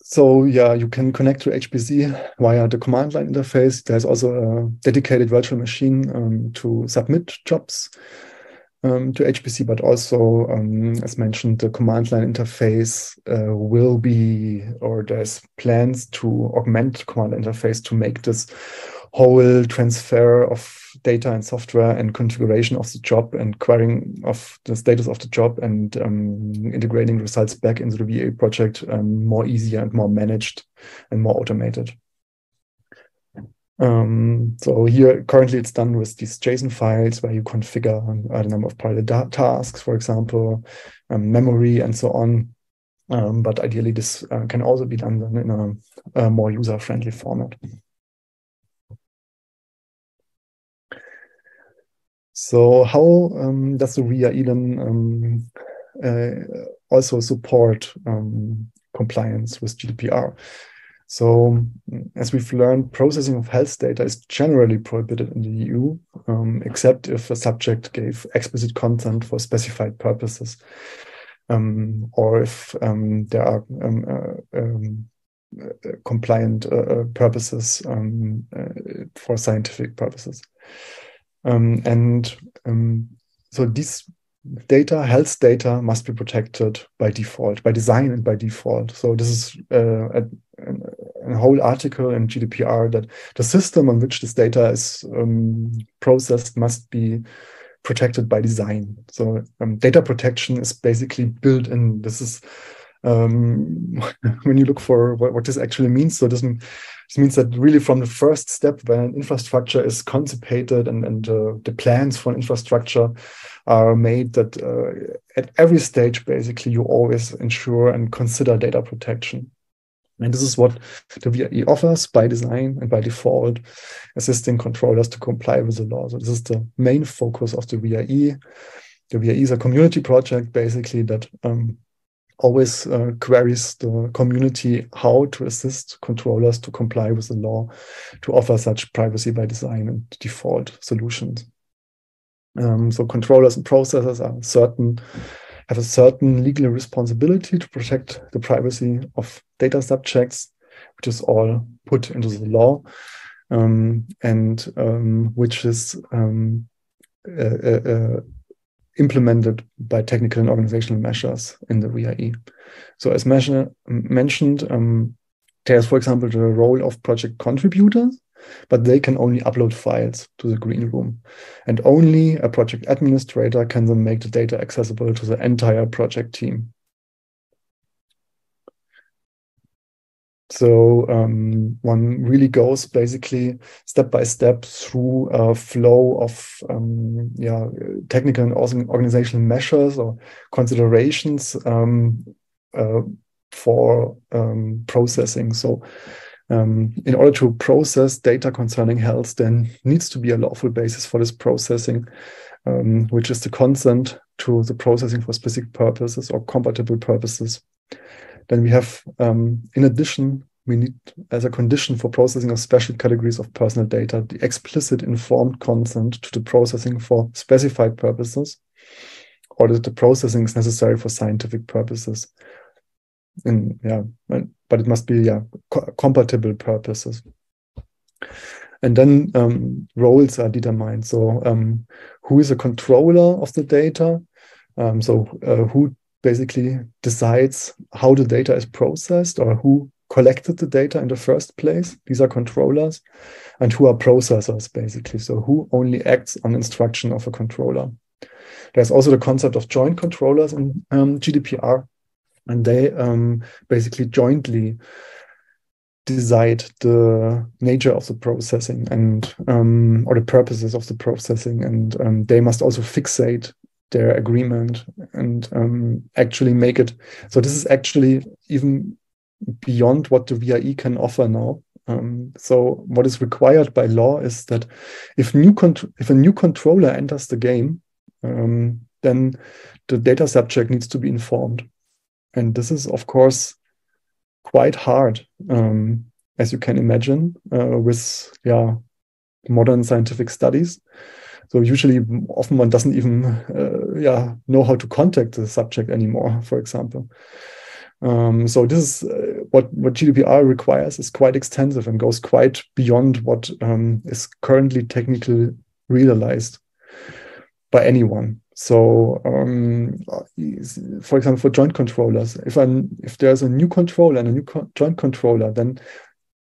so yeah, you can connect to HPC via the command line interface. There's also a dedicated virtual machine to submit jobs to HPC, but also, as mentioned, the command line interface will be, or there's plans to augment the command interface to make this whole transfer of data and software and configuration of the job and querying of the status of the job and integrating results back into the VA project more easier and more managed and more automated. So here, currently it's done with these JSON files where you configure the number of parallel tasks, for example, memory and so on. But ideally this can also be done in a more user-friendly format. So how does the VAE then also support compliance with GDPR? So as we've learned, processing of health data is generally prohibited in the EU, except if a subject gave explicit consent for specified purposes, or if there are compliant purposes for scientific purposes. So these data, health data, must be protected by default, by design and by default. So this is a whole article in GDPR that the system on which this data is processed must be protected by design. So data protection is basically built in. This is when you look for what this actually means. So this means that really from the first step when infrastructure is conceived and the plans for infrastructure are made, that at every stage, basically, you always ensure and consider data protection. And this is what the VAE offers by design and by default, assisting controllers to comply with the law. So this is the main focus of the VAE. The VAE is a community project, basically, that always queries the community how to assist controllers to comply with the law, to offer such privacy by design and default solutions. So controllers and processors have a certain legal responsibility to protect the privacy of data subjects, which is all put into the law, and which is implemented by technical and organizational measures in the VAE. So as mentioned, there's, for example, the role of project contributors, but they can only upload files to the green room. And only a project administrator can then make the data accessible to the entire project team. So one really goes basically step by step through a flow of technical and organizational measures or considerations for processing. So in order to process data concerning health, then needs to be a lawful basis for this processing, which is the consent to the processing for specific purposes or compatible purposes. Then we have, in addition, we need, as a condition for processing of special categories of personal data, the explicit informed consent to the processing for specified purposes, or that the processing is necessary for scientific purposes. But it must be compatible purposes. And then roles are determined. So who is a controller of the data? Who basically decides how the data is processed or who collected the data in the first place. These are controllers. And who are processors, basically. So who only acts on instruction of a controller. There's also the concept of joint controllers in GDPR. And they basically jointly decide the nature of the processing and or the purposes of the processing. And they must also fixate their agreement and actually make it. So this is actually even beyond what the VAE can offer now. So what is required by law is that if a new controller enters the game, then the data subject needs to be informed. And this is, of course, quite hard, as you can imagine, with modern scientific studies. So usually, often one doesn't even know how to contact the subject anymore, for example. So this is what GDPR requires is quite extensive and goes quite beyond what is currently technically realized by anyone. So, for example, for joint controllers, if there's a new controller and a new joint controller, then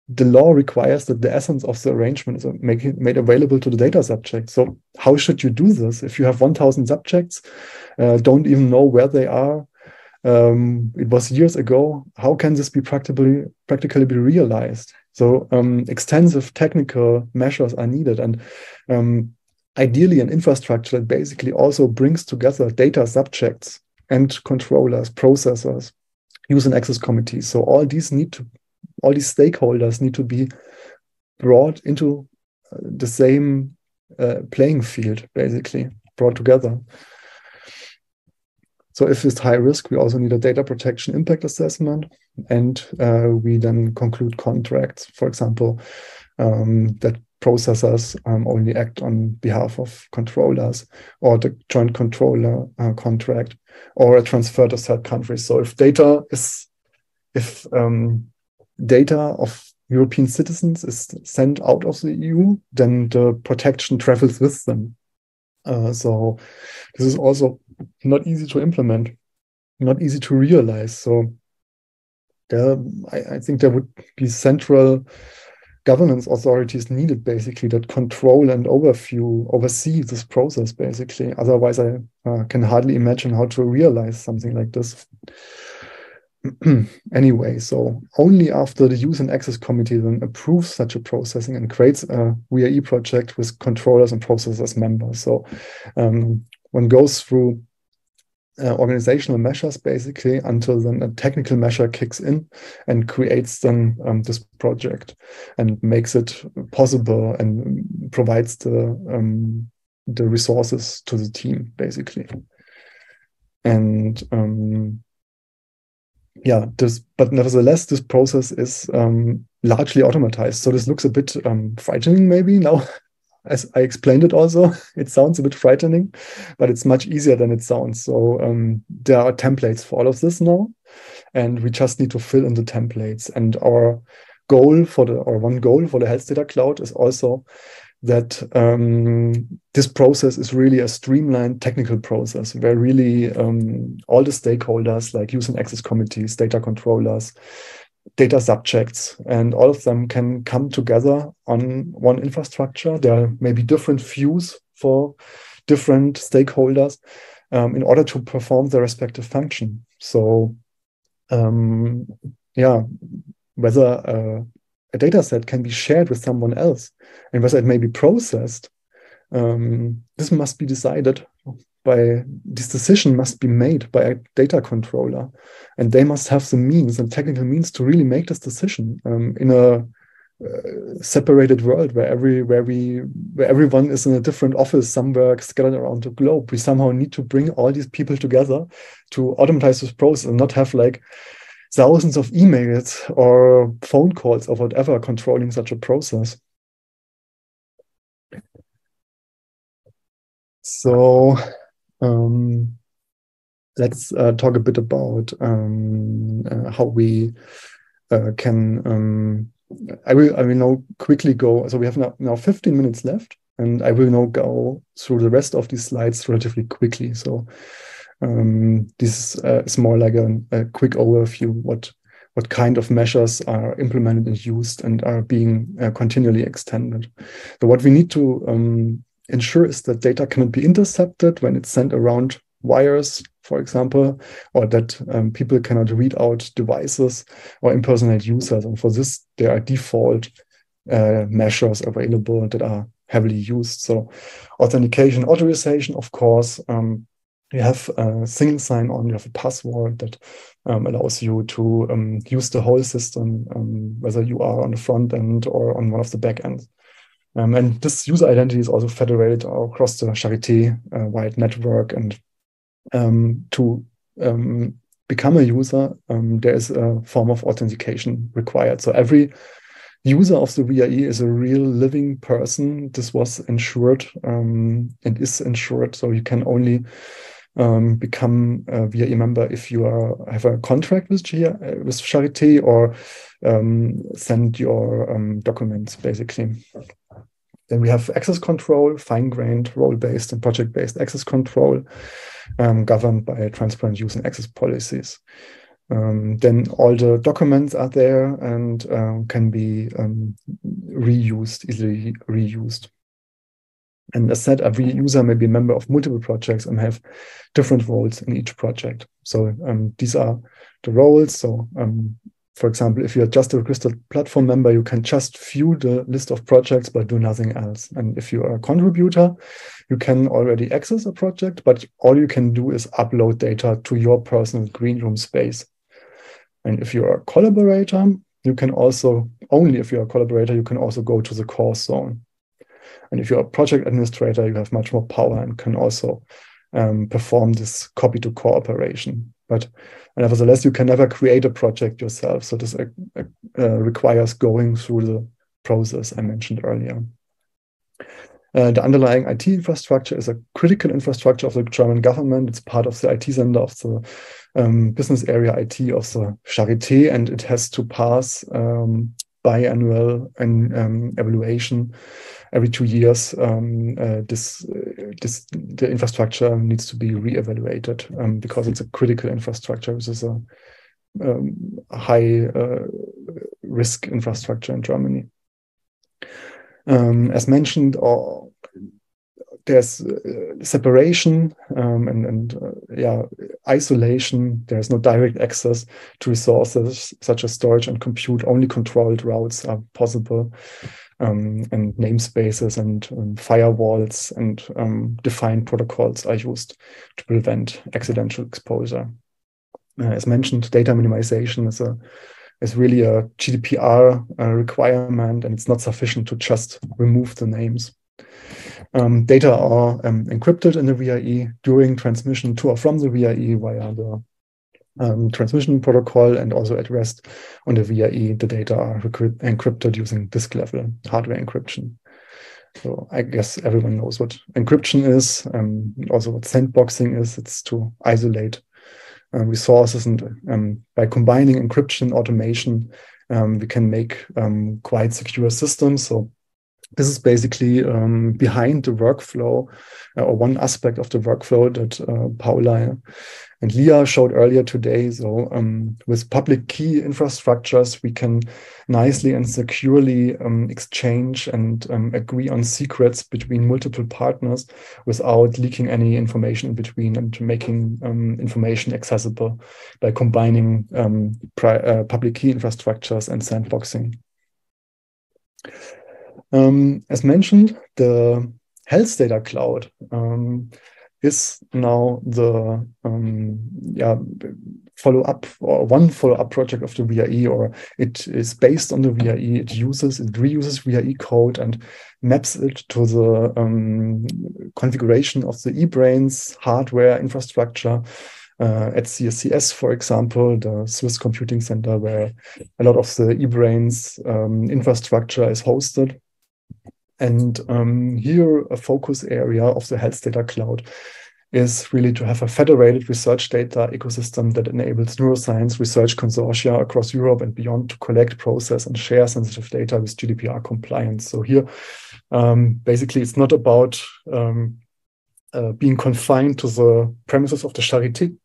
the law requires that the essence of the arrangement is made available to the data subject. So how should you do this? If you have 1,000 subjects, don't even know where they are. It was years ago. How can this be practically be realized? So extensive technical measures are needed. And ideally an infrastructure that basically also brings together data subjects and controllers, processors, use and access committees. So all these stakeholders need to be brought into the same playing field, basically, brought together. So if it's high risk, we also need a data protection impact assessment, and we then conclude contracts, for example, that processors only act on behalf of controllers, or the joint controller contract, or a transfer to third countries. So if data of European citizens is sent out of the EU, then the protection travels with them. So this is also not easy to implement, not easy to realize. So I think there would be central governance authorities needed, basically, that control and oversee this process, basically. Otherwise, I can hardly imagine how to realize something like this. Anyway, so only after the Use and Access Committee then approves such a processing and creates a WIA-E project with controllers and processors members. So one goes through organizational measures, basically, until then a technical measure kicks in and creates then this project and makes it possible and provides the resources to the team, basically. And but nevertheless, this process is largely automatized. So this looks a bit frightening, maybe now. As I explained it also, it sounds a bit frightening, but it's much easier than it sounds. So there are templates for all of this now, and we just need to fill in the templates. And our one goal for the Health Data Cloud is also that this process is really a streamlined technical process where really all the stakeholders, like use and access committees, data controllers, data subjects, and all of them can come together on one infrastructure. There may be different views for different stakeholders in order to perform their respective function. So whether a data set can be shared with someone else and whether it may be processed, this must be decided this decision must be made by a data controller, and they must have the means and technical means to really make this decision in a separated world where everyone is in a different office somewhere scattered around the globe. We somehow need to bring all these people together to automatize this process and not have like thousands of emails or phone calls or whatever controlling such a process. So let's talk a bit about how we can. I will now quickly go. So we have now 15 minutes left, and I will now go through the rest of these slides relatively quickly. So this is more like a quick overview what kind of measures are implemented and used and are being continually extended. So what we need to ensure is that data cannot be intercepted when it's sent around wires, for example, or that people cannot read out devices or impersonate users. And for this, there are default measures available that are heavily used. So authentication, authorization, of course, you have a single sign-on, you have a password that allows you to use the whole system, whether you are on the front end or on one of the back ends. And this user identity is also federated across the Charité-wide network. And to become a user, there is a form of authentication required. So every user of the WIA-E is a real living person. This was ensured and is ensured. So you can only become a VIE member if you have a contract with Charité, or send your documents, basically. Then we have access control, fine-grained, role-based, and project-based access control, governed by transparent use and access policies. Then all the documents are there and can be reused, easily reused. And as said, every user may be a member of multiple projects and have different roles in each project. So these are the roles. So for example, if you're just a Crystal platform member, you can just view the list of projects but do nothing else. And if you are a contributor, you can already access a project, but all you can do is upload data to your personal green room space. And if you're a collaborator, you can also, only if you're a collaborator, you can also go to the core zone. And if you're a project administrator, you have much more power and can also perform this copy to core operation. But nevertheless, you can never create a project yourself. So this requires going through the process I mentioned earlier. The underlying IT infrastructure is a critical infrastructure of the German government. It's part of the IT center of the business area IT of the Charité, and it has to pass biannual evaluation every 2 years. The infrastructure needs to be reevaluated because it's a critical infrastructure. This is a high risk infrastructure in Germany. As mentioned, there's separation and isolation. There's no direct access to resources such as storage and compute. Only controlled routes are possible, and namespaces and firewalls and defined protocols are used to prevent accidental exposure. As mentioned, data minimization is really a GDPR requirement, and it's not sufficient to just remove the names. Data are encrypted in the VIE during transmission to or from the VIE via the transmission protocol, and also at rest on the VIE, the data are encrypted using disk level hardware encryption. So I guess everyone knows what encryption is, also what sandboxing is. It's to isolate resources, and by combining encryption and automation, we can make quite secure systems. So this is basically behind the workflow, or one aspect of the workflow that Paula and Leah showed earlier today. So with public key infrastructures, we can nicely and securely exchange and agree on secrets between multiple partners without leaking any information in between, and making information accessible by combining public key infrastructures and sandboxing. As mentioned, the health data cloud is now the follow-up, or one follow-up project of the VIE, or it is based on the VIE. It reuses VIE code and maps it to the configuration of the eBrains hardware infrastructure at CSCS, for example, the Swiss Computing Center, where a lot of the eBrains infrastructure is hosted. And here, a focus area of the health data cloud is really to have a federated research data ecosystem that enables neuroscience research consortia across Europe and beyond to collect, process, and share sensitive data with GDPR compliance. So here, basically, it's not about being confined to the premises of the Charité,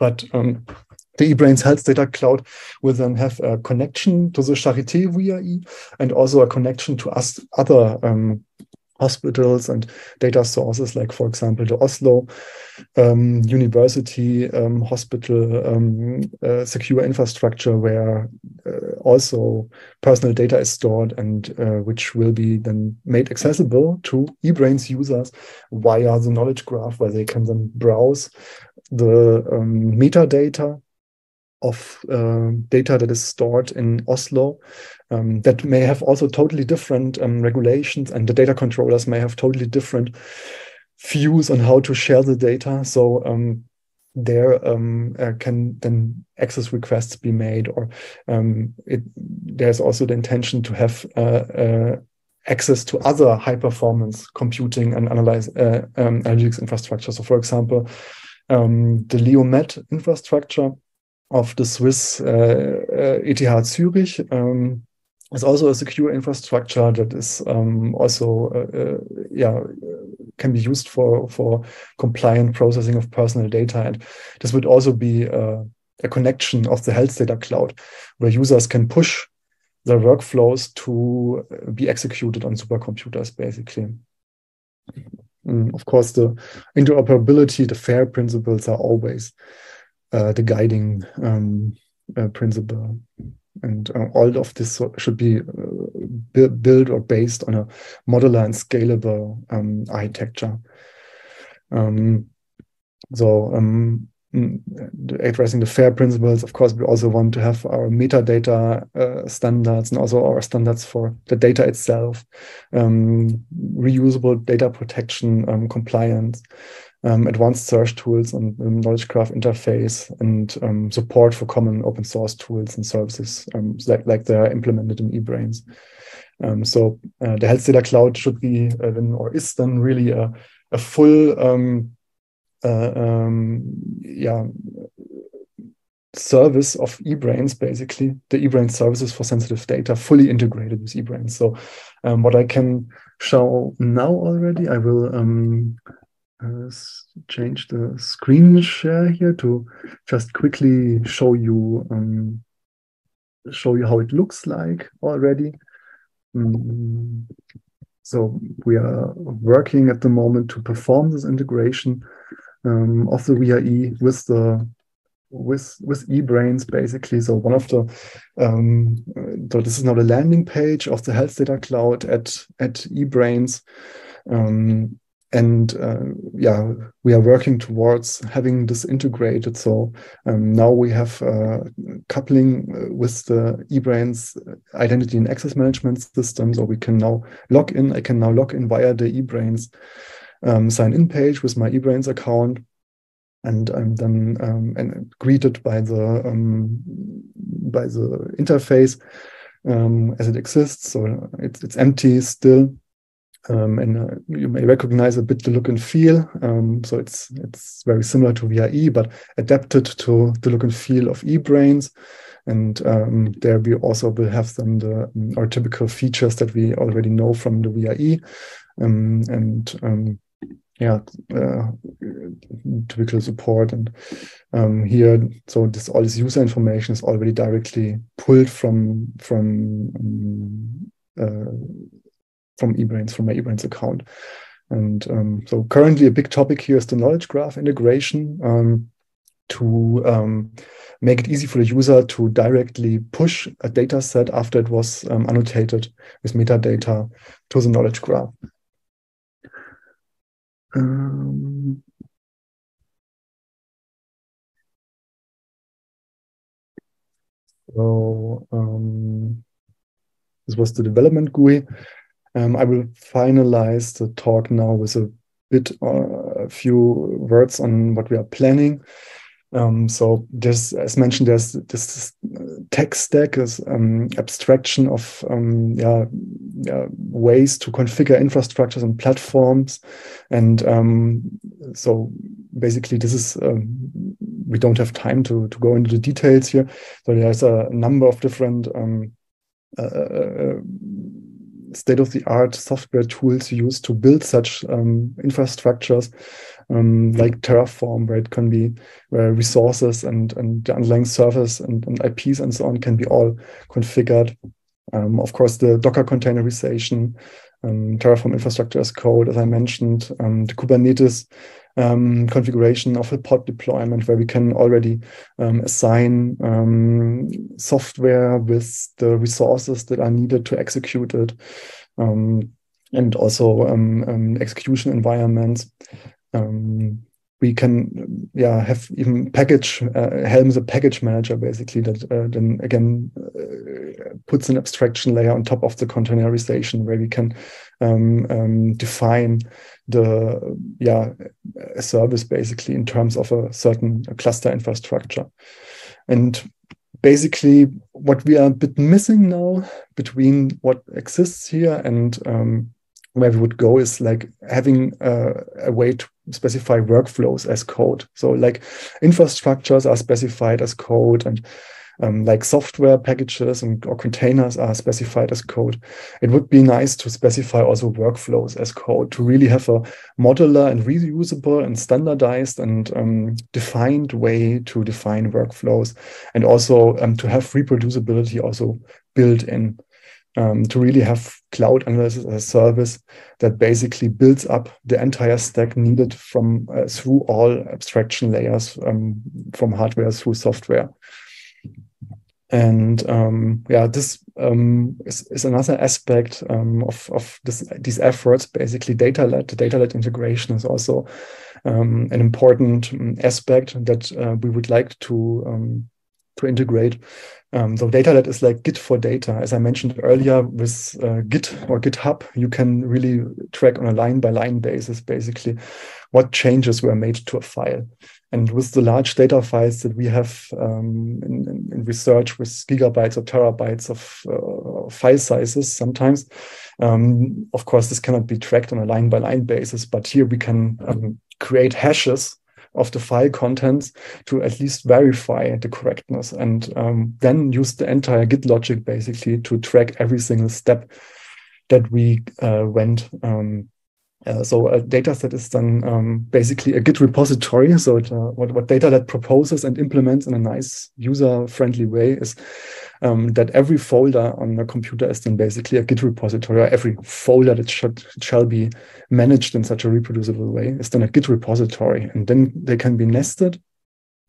but the eBrains Health Data Cloud will then have a connection to the Charité VIE, and also a connection to other hospitals and data sources, like, for example, the Oslo University Hospital secure infrastructure, where also personal data is stored, and which will be then made accessible to eBrains users via the knowledge graph, where they can then browse the metadata of data that is stored in Oslo, that may have also totally different regulations, and the data controllers may have totally different views on how to share the data. So there can then access requests be made, or there's also the intention to have access to other high-performance computing and analytics infrastructure. So, for example, The LeoMed infrastructure of the Swiss ETH Zurich is also a secure infrastructure that is also can be used for compliant processing of personal data. And this would also be a connection of the health data cloud, where users can push their workflows to be executed on supercomputers, basically. Of course, the interoperability, the FAIR principles are always the guiding principle. And all of this should be built or based on a modular and scalable architecture. Addressing the FAIR principles, of course, we also want to have our metadata standards and also our standards for the data itself, reusable data protection, compliance, advanced search tools and knowledge graph interface, and support for common open source tools and services like they are implemented in eBrains. The health data cloud should be or is then really a full service of eBrains, basically the eBrains services for sensitive data, fully integrated with eBrains. So what I can show now already, I will change the screen share here to just quickly show you how it looks like already. So we are working at the moment to perform this integration of the VRE with eBrains, basically. So one of the so this is now the landing page of the health data cloud at eBrains. We are working towards having this integrated. So now we have coupling with the eBrains identity and access management system. So we can now log in. I can now log in via the eBrains sign-in page with my eBrains account, and I'm then greeted by the interface as it exists. So it's empty still. You may recognize a bit the look and feel. So it's very similar to VRE, but adapted to the look and feel of eBrains. And there we also will have then our typical features that we already know from the VRE. Typical support. And here, so all this user information is already directly pulled from eBrains, from my eBrains account. And so currently a big topic here is the knowledge graph integration to make it easy for the user to directly push a data set after it was annotated with metadata to the knowledge graph. This was the development GUI. I will finalize the talk now with a few words on what we are planning. So there's, as mentioned, there's this tech stack is abstraction of ways to configure infrastructures and platforms. And so basically this is, we don't have time to go into the details here. So there's a number of different state-of-the-art software tools used to build such infrastructures, like Terraform, where it can be where resources and the underlying servers and IPs and so on can be all configured. Of course, the Docker containerization, Terraform infrastructure as code, as I mentioned, the Kubernetes configuration of a pod deployment, where we can already assign software with the resources that are needed to execute it, and also execution environments. We can have even package, Helm is a package manager, basically, that then again puts an abstraction layer on top of the containerization, where we can define a service, basically, in terms of a certain cluster infrastructure. And basically what we are a bit missing now between what exists here and where we would go is like having a way to specify workflows as code. So like infrastructures are specified as code, and like software packages or containers are specified as code. It would be nice to specify also workflows as code to really have a modular and reusable and standardized and defined way to define workflows, and also to have reproducibility also built in. To really have cloud analysis as a service that basically builds up the entire stack needed from through all abstraction layers, from hardware through software. And this is another aspect of these efforts. Basically, data-led integration is also an important aspect that we would like to integrate. So data-led is like Git for data. As I mentioned earlier, with Git or GitHub, you can really track on a line-by-line basis, basically, what changes were made to a file. And with the large data files that we have in research, with gigabytes or terabytes of file sizes sometimes, of course, this cannot be tracked on a line-by-line basis, but here we can create hashes of the file contents to at least verify the correctness, and then use the entire Git logic basically to track every single step that we went. So a data set is then basically a Git repository. So what data-led proposes and implements in a nice user-friendly way is that every folder on a computer is then basically a Git repository, or every folder that shall be managed in such a reproducible way is then a Git repository. And then they can be nested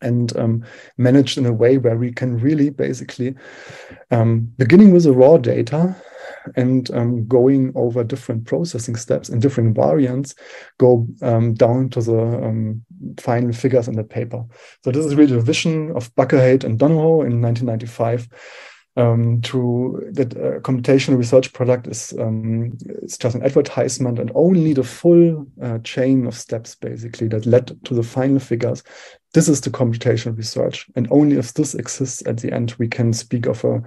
and managed in a way where we can really basically, beginning with the raw data and going over different processing steps and different variants, go down to the final figures in the paper. So this is really the vision of Buckerhate and Donohoe in 1995. That computational research product is it's just an advertisement, and only the full chain of steps basically that led to the final figures. This is the computational research, and only if this exists at the end, we can speak of a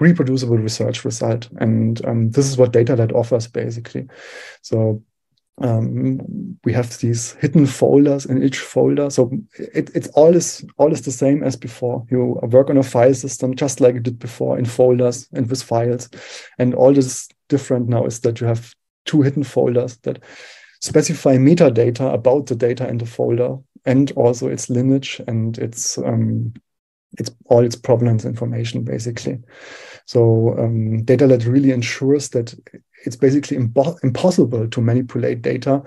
reproducible research result. And this is what data-led offers basically. So we have these hidden folders in each folder. So it's all is the same as before. You work on a file system just like you did before, in folders and with files. And all this is different now is that you have two hidden folders that specify metadata about the data in the folder, and also its lineage and its all its provenance information basically. So data-led really ensures that it's basically impossible to manipulate data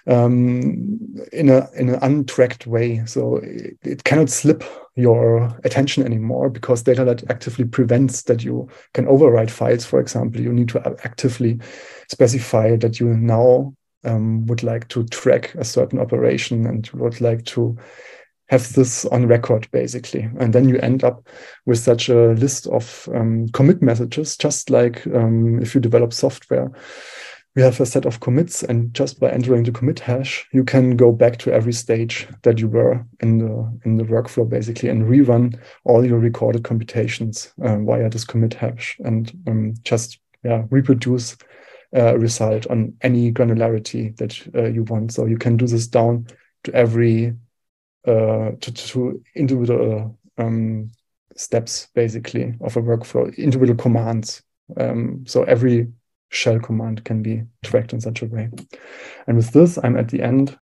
in an untracked way. So it cannot slip your attention anymore, because data-led actively prevents that you can overwrite files. For example, you need to actively specify that you now would like to track a certain operation and would like to have this on record, basically. And then you end up with such a list of commit messages, just like if you develop software. We have a set of commits, and just by entering the commit hash, you can go back to every stage that you were in the workflow, basically, and rerun all your recorded computations via this commit hash, and just reproduce a result on any granularity that you want. So you can do this down to every to individual steps, basically, of a workflow, individual commands. So every shell command can be tracked in such a way. And with this, I'm at the end